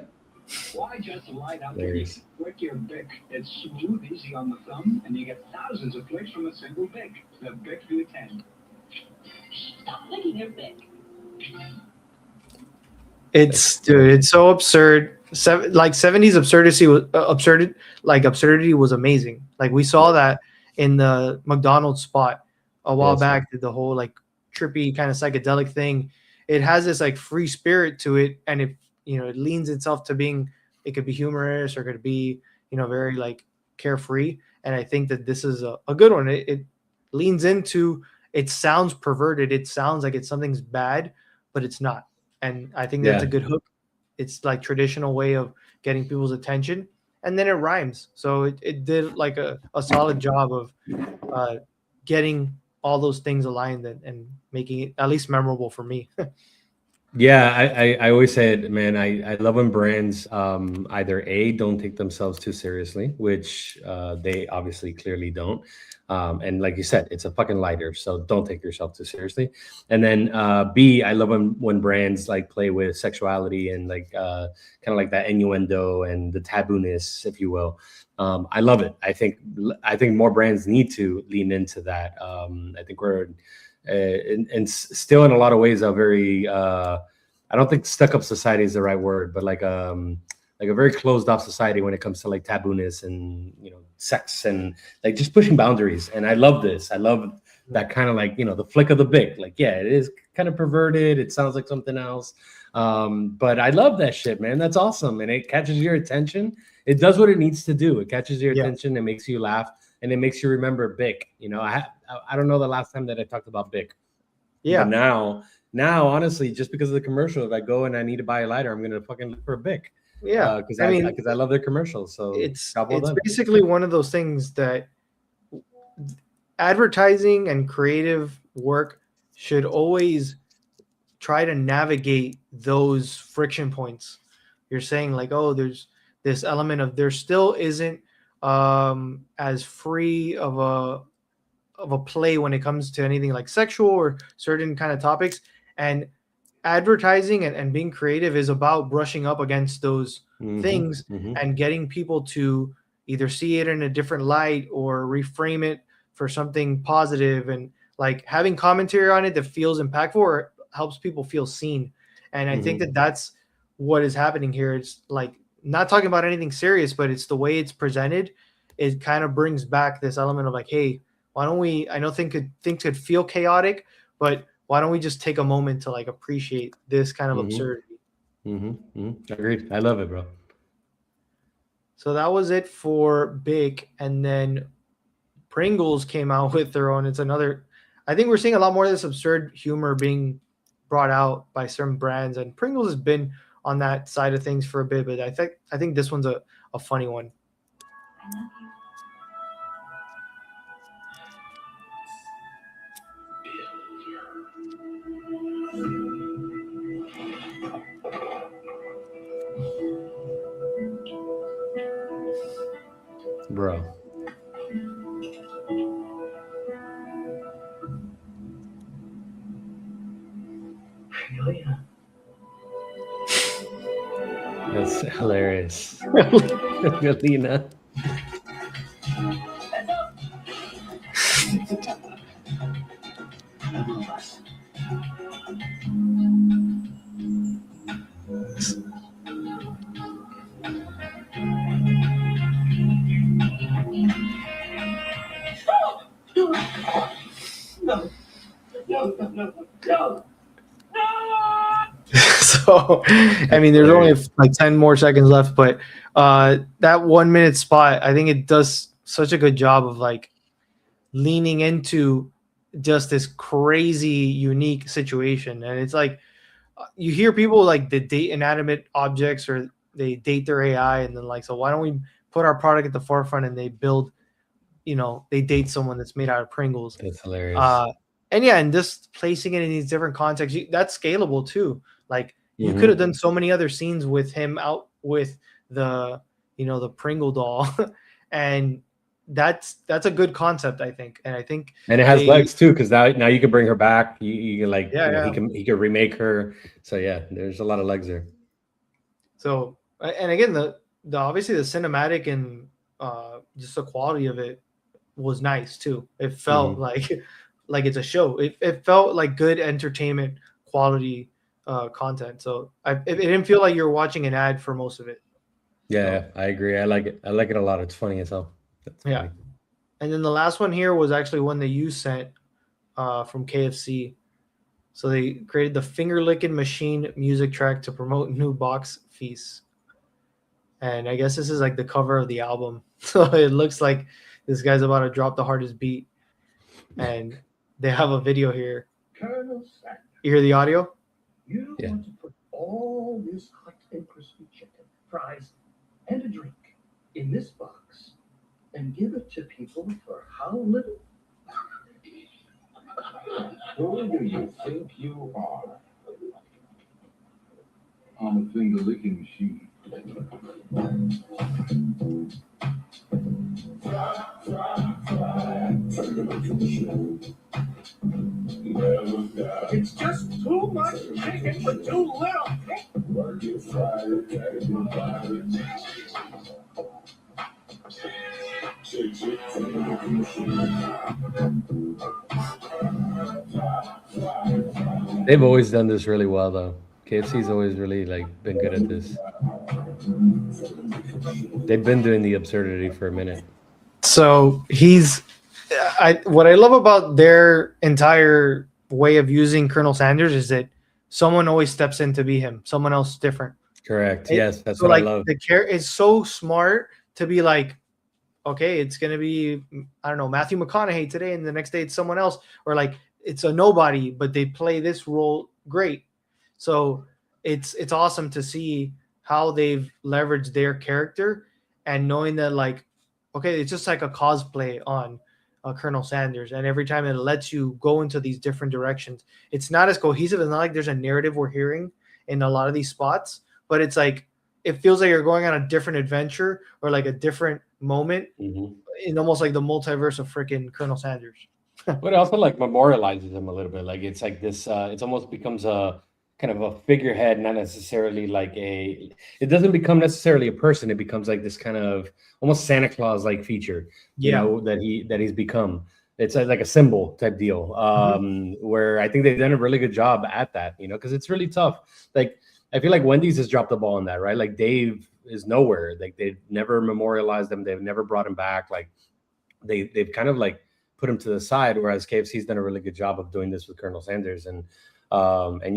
Why just light up Flick your Bic? It's smooth, easy on the thumb, and you get thousands of flicks from a single Bic. The Bic do 10. Stop flicking your Bic. It's so absurd. 70s absurdity was amazing. Like we saw that in the McDonald's spot a while back. The whole like trippy kind of psychedelic thing. It has this like free spirit to it, and it leans itself to being. It could be humorous or it could be very like carefree. And I think that this is a good one. It leans into. It sounds perverted. It sounds like something's bad, but it's not. And I think that's a good hook. It's like traditional way of getting people's attention, and then it rhymes. So it did like a solid job of getting all those things aligned and making it at least memorable for me. Yeah, I always said, man, I love when brands either don't take themselves too seriously, which they obviously clearly don't. And like you said, it's a fucking lighter, so don't take yourself too seriously. And then B, I love when brands like play with sexuality and like kind of like that innuendo and the tabooness, if you will. I love it. I think more brands need to lean into that. I think we're and still in a lot of ways a very I don't think stuck up society is the right word, but like a very closed off society when it comes to like tabooness and sex and like just pushing boundaries. And I love this. I love that kind of like the flick of the Bic. Like it is kind of perverted. It sounds like something else, but I love that shit, man. That's awesome, and it catches your attention. It does what it needs to do. It catches your attention. It makes you laugh, and it makes you remember Bic. I don't know the last time that I talked about Bic. Yeah. But now, honestly, just because of the commercial, if I go and I need to buy a lighter, I'm gonna fucking look for a Bic. Yeah, because I love their commercials. So it's basically one of those things that advertising and creative work should always try to navigate those friction points. You're saying like, oh, there's this element of there still isn't as free of a play when it comes to anything like sexual or certain kind of topics. And advertising and being creative is about brushing up against those things and getting people to either see it in a different light or reframe it for something positive, and like having commentary on it that feels impactful or helps people feel seen. And I think that that's what is happening here. It's like not talking about anything serious, but it's the way it's presented. It kind of brings back this element of like, hey, why don't we, I know things could feel chaotic, but why don't we just take a moment to like appreciate this kind of absurdity? Agreed. I love it, bro. So that was it for Bic. And then Pringles came out with their own. It's another, I think we're seeing a lot more of this absurd humor being brought out by certain brands. And Pringles has been on that side of things for a bit, but I think this one's a funny one. Bro. That's hilarious. Galina. So, I mean, there's only like 10 more seconds left, but that 1 minute spot, I think it does such a good job of like leaning into just this crazy, unique situation. And it's like, you hear people like they date inanimate objects or they date their AI, and then like, so why don't we put our product at the forefront and they build, they date someone that's made out of Pringles. That's hilarious. And yeah, and just placing it in these different contexts, that's scalable too. Like you could have done so many other scenes with him out with the, the Pringle doll, and that's a good concept, I think. And I think, and it has legs too, because now you can bring her back. You can like, he can remake her. So yeah, there's a lot of legs there. So, and again, the obviously the cinematic and just the quality of it was nice too. It felt like it's a show. It felt like good entertainment quality content. So it didn't feel like you're watching an ad for most of it. Yeah, I agree. I like it. I like it a lot. It's funny as hell. Yeah. And then the last one here was actually one that you sent from KFC. So they created the Finger Licking Machine music track to promote new box feasts. And I guess this is like the cover of the album. So it looks like this guy's about to drop the hardest beat. And they have a video here. You hear the audio? You want to put all this hot and crispy chicken, fries, and a drink in this box and give it to people for how little? Who do you think you are? I'm a finger licking machine. It's just too much chicken for too little. They've always done this really well, though. KFC's always really been good at this. They've been doing the absurdity for a minute. So what I love about their entire way of using Colonel Sanders is that someone always steps in to be him, someone else different. Correct. Yes, that's what I love. The character is so smart to be like, okay, it's gonna be, I don't know, Matthew McConaughey today, and the next day it's someone else, or like it's a nobody, but they play this role great. So it's awesome to see how they've leveraged their character and knowing that like, okay, it's just like a cosplay on Colonel Sanders, and every time it lets you go into these different directions. It's not as cohesive. It's not like there's a narrative we're hearing in a lot of these spots, but it's like it feels like you're going on a different adventure or like a different moment in almost like the multiverse of freaking Colonel Sanders. But it also like memorializes him a little bit. Like it's like this. It almost becomes a kind of a figurehead, not necessarily like a. It doesn't become necessarily a person. It becomes like this kind of almost Santa Claus like feature. You know, that he's become. It's like a symbol type deal. Where I think they've done a really good job at that. You know, because it's really tough. Like I feel like Wendy's has dropped the ball on that, right? Like Dave is nowhere. Like they've never memorialized him. They've never brought him back. Like they've kind of like put him to the side, whereas KFC's done a really good job of doing this with Colonel Sanders. And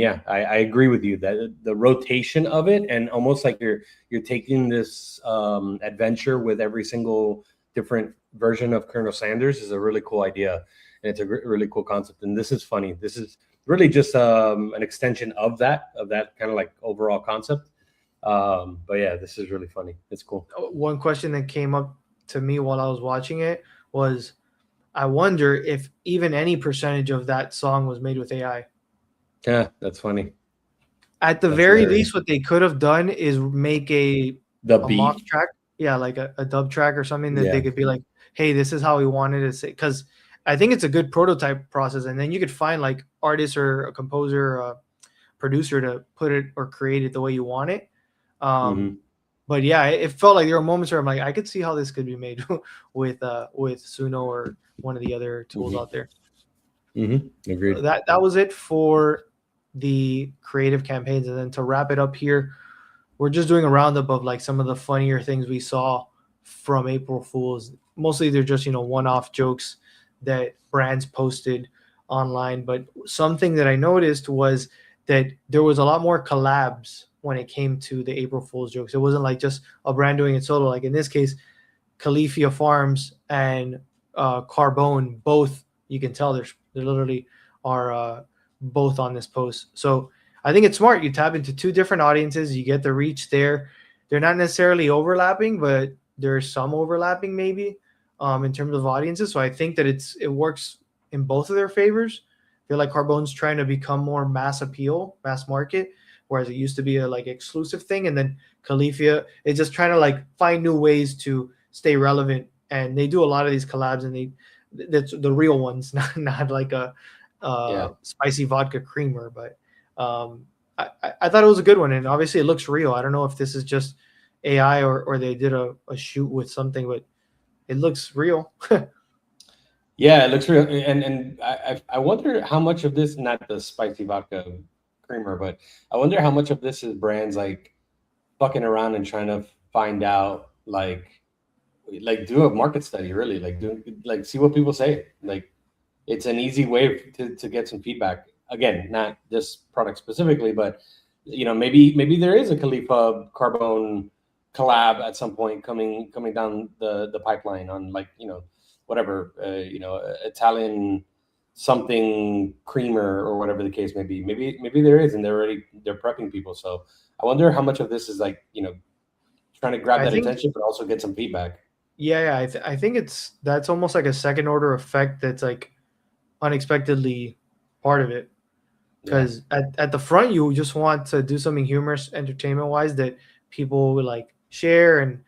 yeah, I agree with you that the rotation of it, and almost like you're taking this adventure with every single different version of Colonel Sanders is a really cool idea, and it's a really cool concept. And this is funny. This is really just an extension of that kind of like overall concept. But yeah, this is really funny. It's cool. One question that came up to me while I was watching it was, I wonder if even any percentage of that song was made with AI. Yeah, that's funny. At the very least, what they could have done is make a mock track. Yeah, like a dub track or something that they could be like, hey, this is how we wanted to say. Because I think it's a good prototype process. And then you could find like artists or a composer, or a producer to put it or create it the way you want it. But yeah, it felt like there were moments where I'm like, I could see how this could be made with Suno or one of the other tools out there. Agreed. That was it for the creative campaigns. And then to wrap it up here, we're just doing a roundup of like some of the funnier things we saw from April Fools. Mostly they're just, one-off jokes that brands posted online. But something that I noticed was that there was a lot more collabs when it came to the April Fool's jokes. It wasn't like just a brand doing it solo. Like in this case, Califia Farms and Carbone, both, you can tell they literally are both on this post. So I think it's smart. You tap into two different audiences. You get the reach there. They're not necessarily overlapping, but there's some overlapping maybe in terms of audiences. So I think that it works in both of their favors. I feel like Carbone's trying to become more mass appeal, mass market, whereas it used to be a like exclusive thing. And then Califia is just trying to like find new ways to stay relevant. And they do a lot of these collabs, and that's the real ones, not like a spicy vodka creamer. But I thought it was a good one, and obviously it looks real. I don't know if this is just AI or they did a shoot with something, but it looks real. Yeah, it looks real. And I wonder how much of this, not the spicy vodka creamer, but I wonder how much of this is brands like fucking around and trying to find out like do a market study, really, like see what people say. Like it's an easy way to get some feedback. Again, not this product specifically, but maybe there is a Khalifa Carbone collab at some point coming down the pipeline on whatever Italian something creamer or whatever the case may be. Maybe there is, and they're prepping people. So I wonder how much of this is trying to grab that attention, but also get some feedback. Yeah, I think that's almost like a second order effect that's like unexpectedly part of it. Because at the front, you just want to do something humorous, entertainment-wise, that people would like share and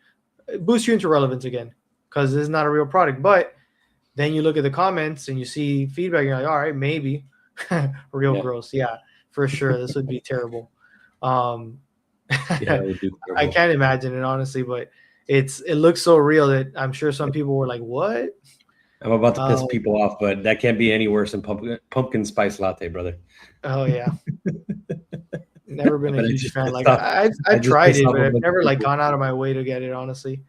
boost you into relevance again. Because this is not a real product. But then you look at the comments and you see feedback, and you're like, all right, maybe. Real gross. Yeah, for sure. This would be terrible. It would be terrible. I can't imagine it, honestly, but it looks so real that I'm sure some people were like, what? I'm about to piss people off, but that can't be any worse than pumpkin spice latte, brother. Oh yeah. Never been a huge fan. Like I've tried it, but I've never gone out of my way to get it, honestly.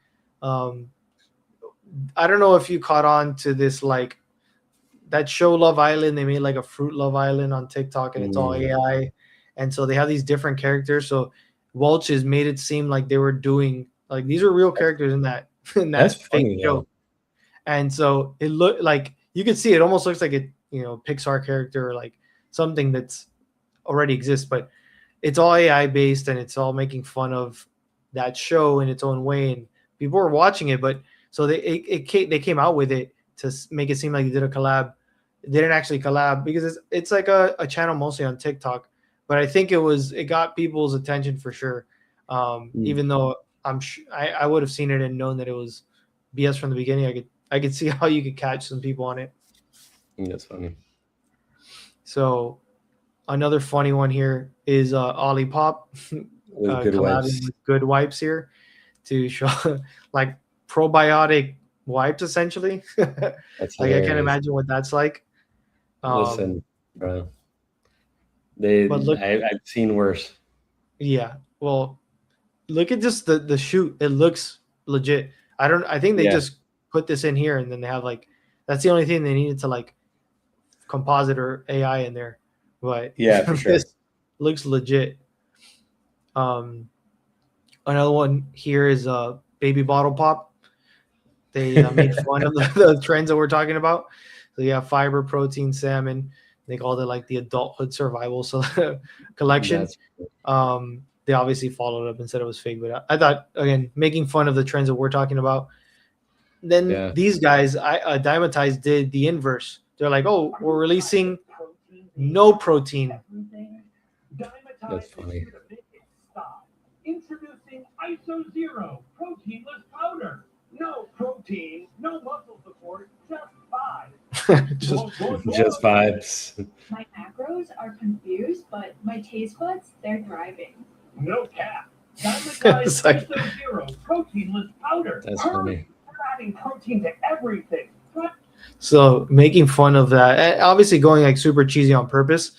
I don't know if you caught on to this that show Love Island. They made like a fruit Love Island on TikTok, and it's all AI. And so they have these different characters. So Welch's made it seem like they were doing these are real characters in that That's fake funny, show. And so it looked like you could see it almost looks like a Pixar character or like something that's already exists, but it's all AI based and it's all making fun of that show in its own way. And people were watching it, but so they came out with it to make it seem like they did a collab. It didn't actually collab because it's like a channel mostly on TikTok. But I think it got people's attention for sure. Even though I would have seen it and known that it was BS from the beginning. I could see how you could catch some people on it. That's funny. So another funny one here is Olipop collabing with Good Wipes here to show like probiotic wipes essentially. That's like I can't imagine what that's like. Listen, bro. I've seen worse. Yeah. Well, look at just the shoot. It looks legit. I think they just put this in here and then they have like that's the only thing they needed to like composite or AI in there. But yeah, for sure. This looks legit. Another one here is baby bottle pop. They made fun of the trends that we're talking about. So you have fiber, protein, salmon. They called it like the adulthood survival collection. They obviously followed up and said it was fake, but I thought again making fun of the trends that we're talking about. Then these guys, Dymatize did the inverse. They're like, oh, we're releasing no protein. That's funny. Introducing ISO Zero proteinless powder. No protein, no muscle support, just vibes. just vibes. My macros are confused, but my taste buds, they're thriving. No cap. Dymatize like, ISO Zero proteinless powder. That's funny. We're adding protein to everything. So making fun of that, and obviously going like super cheesy on purpose,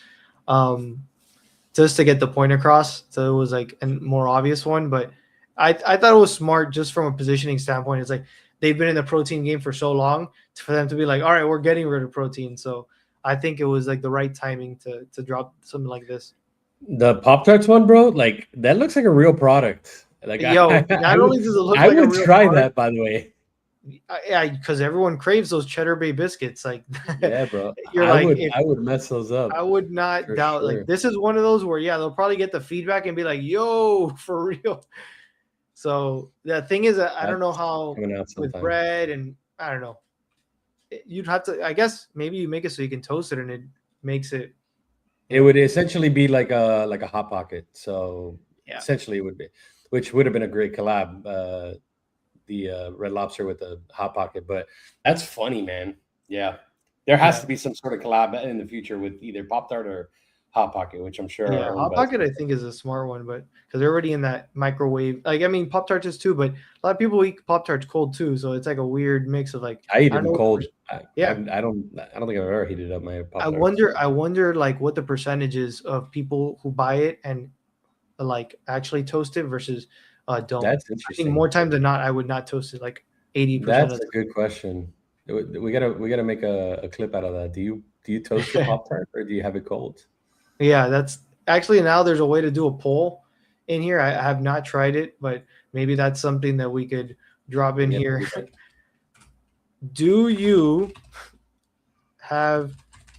just to get the point across. So it was like a more obvious one, but I thought it was smart just from a positioning standpoint. It's like they've been in the protein game for so long for them to be like, all right, we're getting rid of protein. So I think it was like the right timing to drop something like this. The Pop-Tarts one, bro, like that looks like a real product. Like not only does it look like I would a real try product, that, by the way. Yeah, because everyone craves those Cheddar Bay biscuits. Like, yeah, bro. I would mess those up. I would not doubt. Sure. Like, this is one of those where they'll probably get the feedback and be like, "Yo, for real." So the thing is, I don't know how with bread and I don't know. You'd have to. I guess maybe you make it so you can toast it and it makes it. It would essentially be like a Hot Pocket. So essentially, it would be, which would have been a great collab. The Red Lobster with the Hot Pocket, but that's funny, man. Yeah, there has to be some sort of collab in the future with either Pop-Tart or Hot Pocket, which I'm sure. Yeah, Hot Pocket I think is a smart one, but because they're already in that microwave. Like, I mean, Pop-Tarts is too, but a lot of people eat Pop-Tarts cold too, so it's like a weird mix of like. I eat them cold. I don't think I've ever heated up my Pop-Tarts. I wonder like what the percentage is of people who buy it and like actually toast it versus. Don't. That's interesting. I think more times than not, I would not toast it like 80%. That's a good question. We gotta make a clip out of that. Do you toast your Pop-Tart or do you have it cold? Yeah, that's actually now there's a way to do a poll in here. I have not tried it, but maybe that's something that we could drop in here. Do you have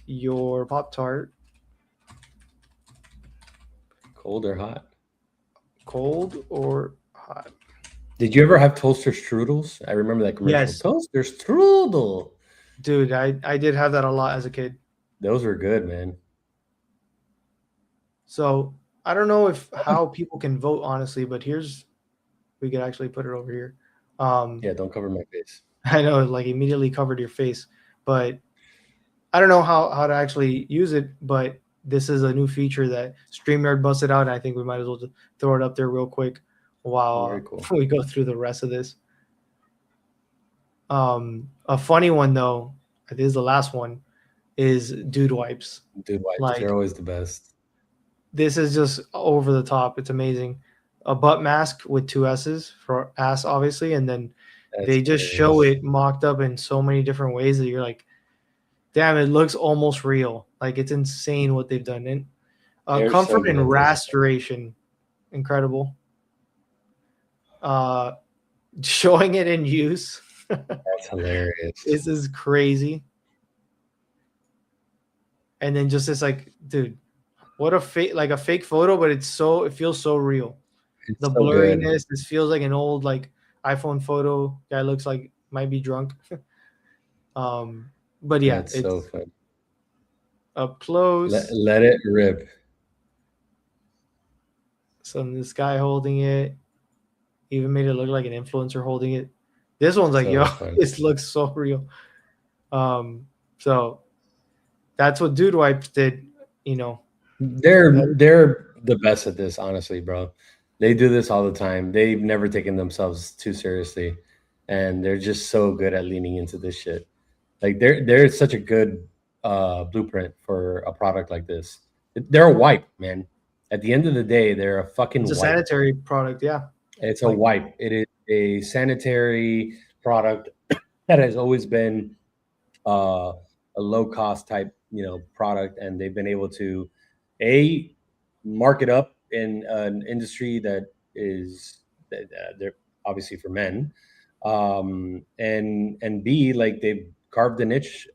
your Pop-Tart cold or hot? Cold or hot? Did you ever have toaster strudels? I remember that commercial. Yes. Toaster strudel. Dude, I did have that a lot as a kid. Those were good, man. So I don't know how people can vote, honestly, but we could actually put it over here. Yeah, don't cover my face. I know, like immediately covered your face, but I don't know how to actually use it, but this is a new feature that StreamYard busted out, and I think we might as well just throw it up there real quick while we go through the rest of this. A funny one, though, this is the last one, is Dude Wipes. Dude Wipes, they're always the best. This is just over the top. It's amazing. A butt mask with 2 S's for ass, obviously, and then they just show it mocked up in so many different ways that you're like, damn, it looks almost real. Like, it's insane what they've done. And comfort and restoration, incredible. Showing it in use. That's hilarious. This is crazy. And then just this, like, dude, what a fake photo, but it feels so real. It's the so blurriness, good. this feels like an old like iPhone photo. Guy looks like might be drunk. But yeah, That's it's so fun. up close. Let it rip. So this guy holding it, even made it look like an influencer holding it. This one's like, So yo, fun. this looks so real. So that's what Dude Wipes did, you know. They're the best at this, honestly, bro. They do this all the time. They've never taken themselves too seriously, and they're just so good at leaning into this shit. Like they're such a good blueprint for a product like this. They're a wipe, man. At the end of the day, they're a fucking It's a wipe. sanitary product, yeah. It's a wipe. It is a sanitary product that has always been a low cost type, product, and they've been able to mark it up in an industry that is they're obviously for men, and B, like they've carved a niche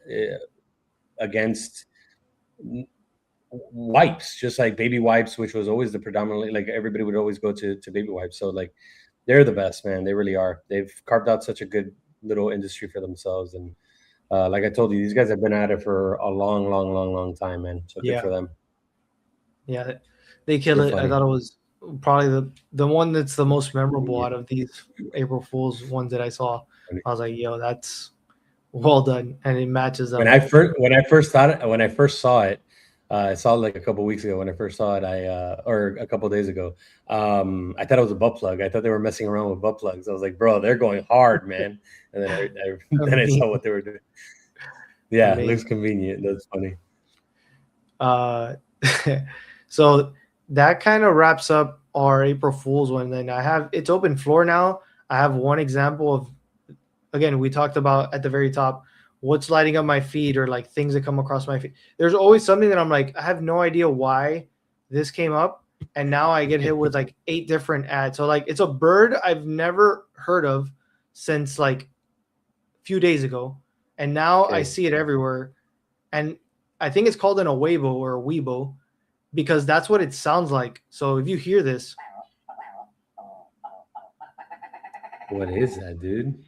against wipes, just like baby wipes, which was always the predominantly, like everybody would always go to baby wipes. So like they're the best, man. They really are. They've carved out such a good little industry for themselves, and like I told you, these guys have been at it for a long time, man. So good for them. Yeah, they killed it. I thought it was probably the one that's the most memorable out of these April Fool's ones that I saw. I was like, yo, that's well done, and it matches up. When I first saw it, I saw it like a couple weeks ago. When I first saw it, or a couple days ago, I thought it was a butt plug. I thought they were messing around with butt plugs. I was like, bro, they're going hard, man. And then I saw what they were doing. Yeah, it looks convenient. That's funny. So that kind of wraps up our April Fool's one. Then it's open floor now. I have one example of, again, we talked about at the very top, what's lighting up my feed or like things that come across my feed. There's always something that I'm like, I have no idea why this came up. And now I get hit with like 8 different ads. So like, it's a bird I've never heard of since like a few days ago. And now I see it everywhere. And I think it's called an Weibo or a Weibo because that's what it sounds like. So if you hear this. What is that, dude?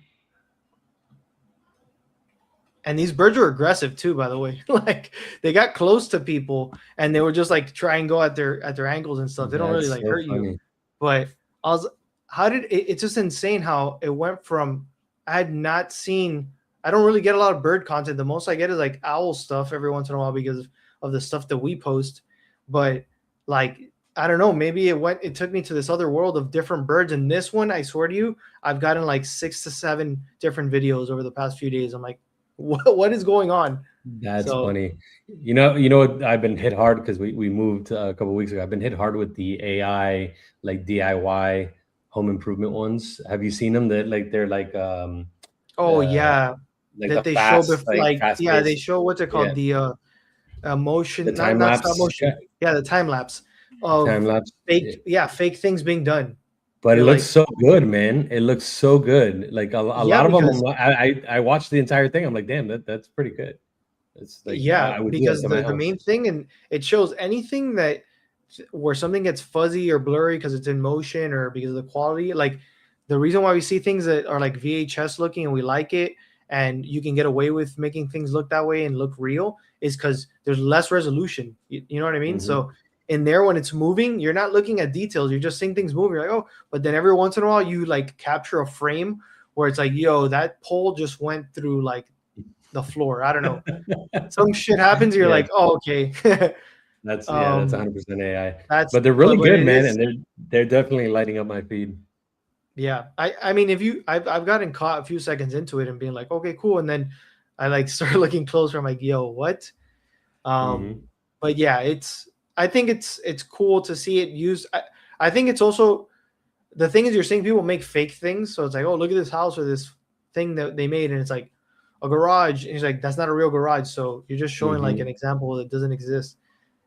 And these birds are aggressive too, by the way. Like they got close to people and they were just like try and go at their ankles and stuff. They don't really like hurt you. But it's just insane how it went from, I don't really get a lot of bird content. The most I get is like owl stuff every once in a while because of the stuff that we post. But like, I don't know, maybe it took me to this other world of different birds. And this one, I swear to you, I've gotten like 6 to 7 different videos over the past few days. I'm like, what is going on? That's funny. You know what? I've been hit hard because we moved a couple of weeks ago. I've been hit hard with the AI, like DIY home improvement ones. Have you seen them? That like they're like yeah. Like that they fast, show before, like fast-paced. they show what's it called, the motion, the time not lapse. stop motion. Yeah, the time lapse of fake things being done. But it looks so good, man. It looks so good. Like a lot of them. I watched the entire thing. I'm like, damn, that's pretty good. It's like, because the main thing, and it shows anything where something gets fuzzy or blurry because it's in motion or because of the quality. Like the reason why we see things that are like VHS looking and we like it, and you can get away with making things look that way and look real, is because there's less resolution. You know what I mean? Mm-hmm. So in there, when it's moving, you're not looking at details. You're just seeing things moving. You're like, oh, but then every once in a while, you like capture a frame where it's like, yo, that pole just went through like the floor. I don't know. Some shit happens. You're like, oh, okay. That's 100% AI. But they're really good, man, and they're definitely lighting up my feed. Yeah, I mean, I've gotten caught a few seconds into it and being like, okay, cool, and then I like start looking closer. I'm like, yo, what? But yeah, I think it's cool to see it used. I think it's also, the thing is, you're seeing people make fake things. So it's like, oh, look at this house or this thing that they made, and it's like a garage. And it's like, that's not a real garage. So you're just showing like an example that doesn't exist.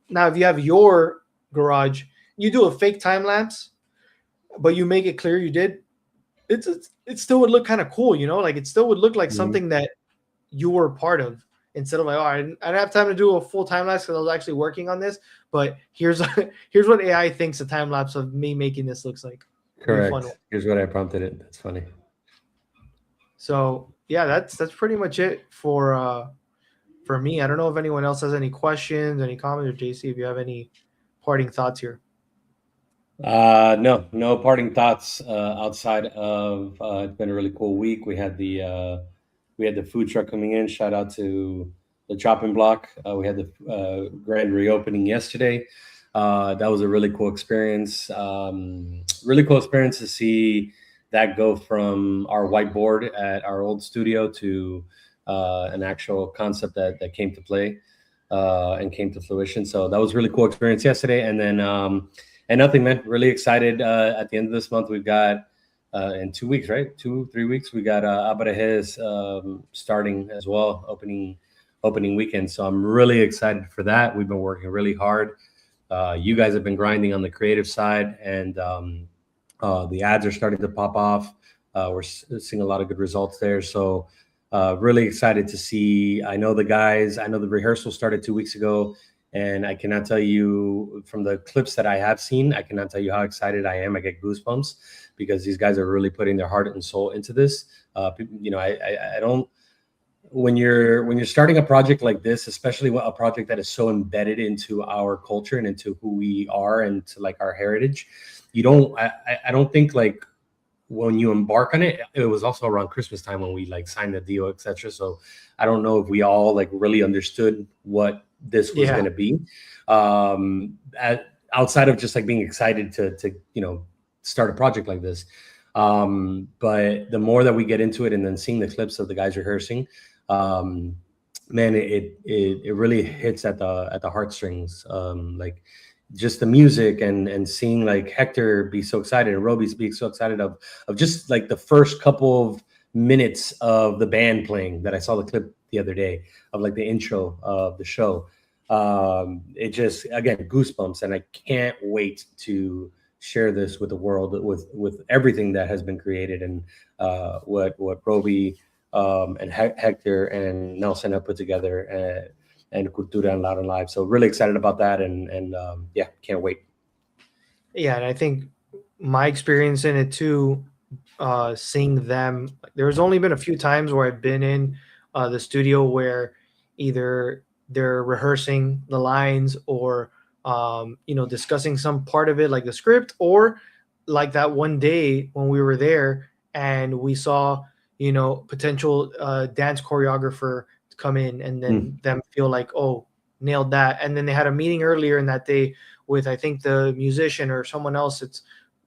Now, if you have your garage, you do a fake time lapse, but you make it clear you did, it still would look kind of cool, like it still would look like something that you were part of, instead of like, oh, I didn't have time to do a full time lapse because I was actually working on this, but here's what AI thinks a time lapse of me making this looks like. Correct. Here's what I prompted it. That's funny. So yeah, that's pretty much it for me. I don't know if anyone else has any questions, any comments, or JC, if you have any parting thoughts here. No parting thoughts outside of it's been a really cool week. We had the food truck coming in. Shout out to the chopping block. We had the grand reopening yesterday. That was a really cool experience. Really cool experience to see that go from our whiteboard at our old studio to an actual concept that came to play and came to fruition. So that was a really cool experience yesterday. And then and nothing, man. Really excited. At the end of this month, we've got in 2 weeks, right? 2-3 weeks, we got Abrajes starting as well, opening weekend. So I'm really excited for that. We've been working really hard. You guys have been grinding on the creative side, and the ads are starting to pop off. We're seeing a lot of good results there. So really excited to see. I know the guys. I know the rehearsal started 2 weeks ago. And I cannot tell you from the clips that I have seen, I cannot tell you how excited I am. I get goosebumps because these guys are really putting their heart and soul into this. You know, I don't. When you're starting a project like this, especially a project that is so embedded into our culture and into who we are and to like our heritage, you don't. I don't think like when you embark on it. It was also around Christmas time when we like signed the deal, etc. So I don't know if we all like really understood what this was going to be, outside of just like being excited to you know start a project like this. But the more that we get into it and then seeing the clips of the guys rehearsing, man, it really hits at the heartstrings. Like just the music and seeing like Hector be so excited and Roby be so excited of just like the first couple of minutes of the band playing that I saw the clip the other day of like the intro of the show. It just, again, goosebumps, and I can't wait to share this with the world, with everything that has been created and what Roby and Hector and Nelson have put together, and Cultura and Loud and Live. So really excited about that, and yeah, can't wait. Yeah, and I think my experience in it too, seeing them, there's only been a few times where I've been in the studio where either they're rehearsing the lines or you know, discussing some part of it like the script, or like that one day when we were there and we saw, you know, potential dance choreographer come in and then them feel like, oh, nailed that. And then they had a meeting earlier in that day with, I think, the musician or someone else. It's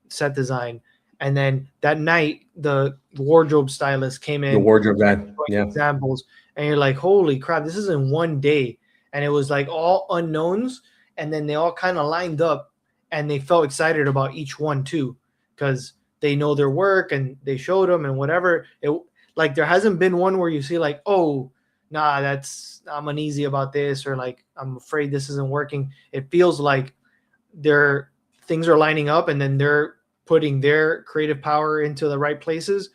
set design. And then that night, the wardrobe stylist came in. The wardrobe guy, yeah. Examples, and you're like, holy crap, this is in one day. And it was like all unknowns, and then they all kind of lined up, and they felt excited about each one too, because they know their work and they showed them and whatever. It like there hasn't been one where you see like, oh, nah, I'm uneasy about this, or like I'm afraid this isn't working. It feels like things are lining up, and then they're putting their creative power into the right places,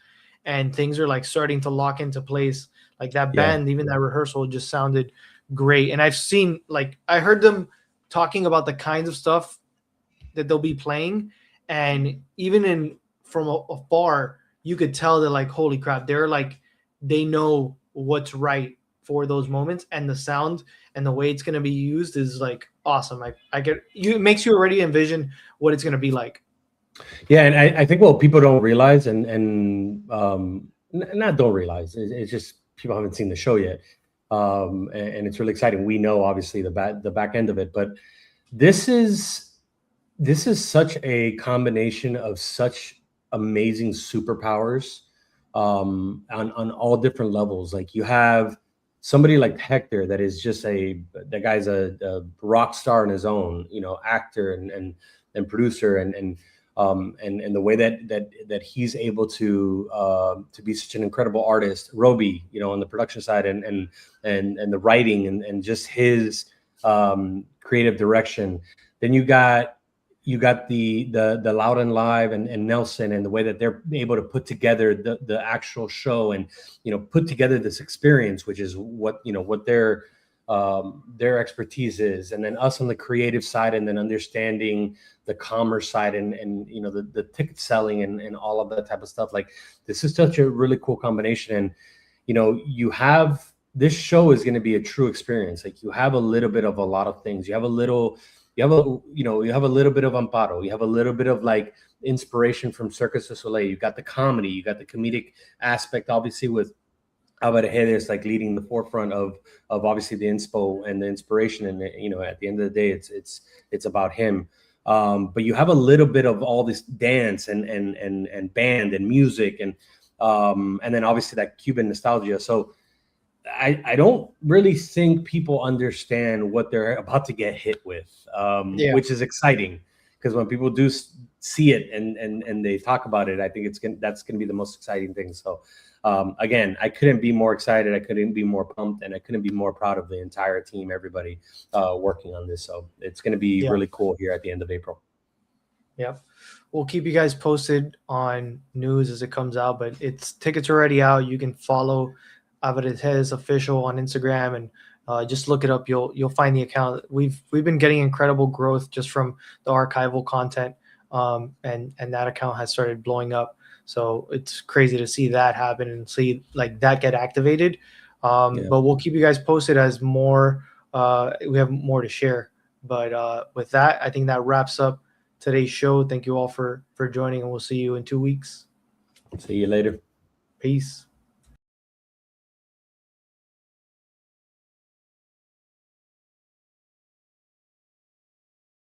and things are like starting to lock into place. Like that band, even that rehearsal just sounded great. And I've seen, like, I heard them talking about the kinds of stuff that they'll be playing, and even from afar, you could tell that like, holy crap, they're like, they know what's right for those moments, and the sound and the way it's going to be used is like awesome. It makes you already envision what it's going to be like. Yeah, and I think what people don't realize, and not don't realize, it's just people haven't seen the show yet, and it's really exciting. We know obviously the back end of it, but this is such a combination of such amazing superpowers on all different levels. Like you have somebody like Hector that is just that guy's a rock star in his own, you know, actor and producer and the way that he's able to be such an incredible artist. Roby, you know, on the production side and the writing and just his creative direction. Then you got the Loud and Live and Nelson, and the way that they're able to put together the actual show and, you know, put together this experience, which is what, you know, what their expertise is. And then us on the creative side, and then understanding the commerce side and you know, the ticket selling and all of that type of stuff. Like this is such a really cool combination. And you have this show is going to be a true experience. Like you have a little bit of a lot of things. You have a little bit of Amparo. You have a little bit of like inspiration from Circus du Soleil. You got the comedy. You got the comedic aspect, obviously, with Álvaro Reyes like leading the forefront of obviously the inspo and the inspiration. And at the end of the day, it's about him. But you have a little bit of all this dance and band and music and then obviously that Cuban nostalgia. So I don't really think people understand what they're about to get hit with, which is exciting, because when people do see it and they talk about it, I think that's going to be the most exciting thing. So again, I couldn't be more excited. I couldn't be more pumped, and I couldn't be more proud of the entire team, everybody working on this. So it's going to be really cool here at the end of April. Yep. We'll keep you guys posted on news as it comes out, but tickets are already out. You can follow Alvarez official on Instagram and just look it up. You'll find the account. We've been getting incredible growth just from the archival content, and that account has started blowing up. So it's crazy to see that happen and see like that get activated. But we'll keep you guys posted as more. We have more to share. But with that, I think that wraps up today's show. Thank you all for joining, and we'll see you in 2 weeks. See you later. Peace.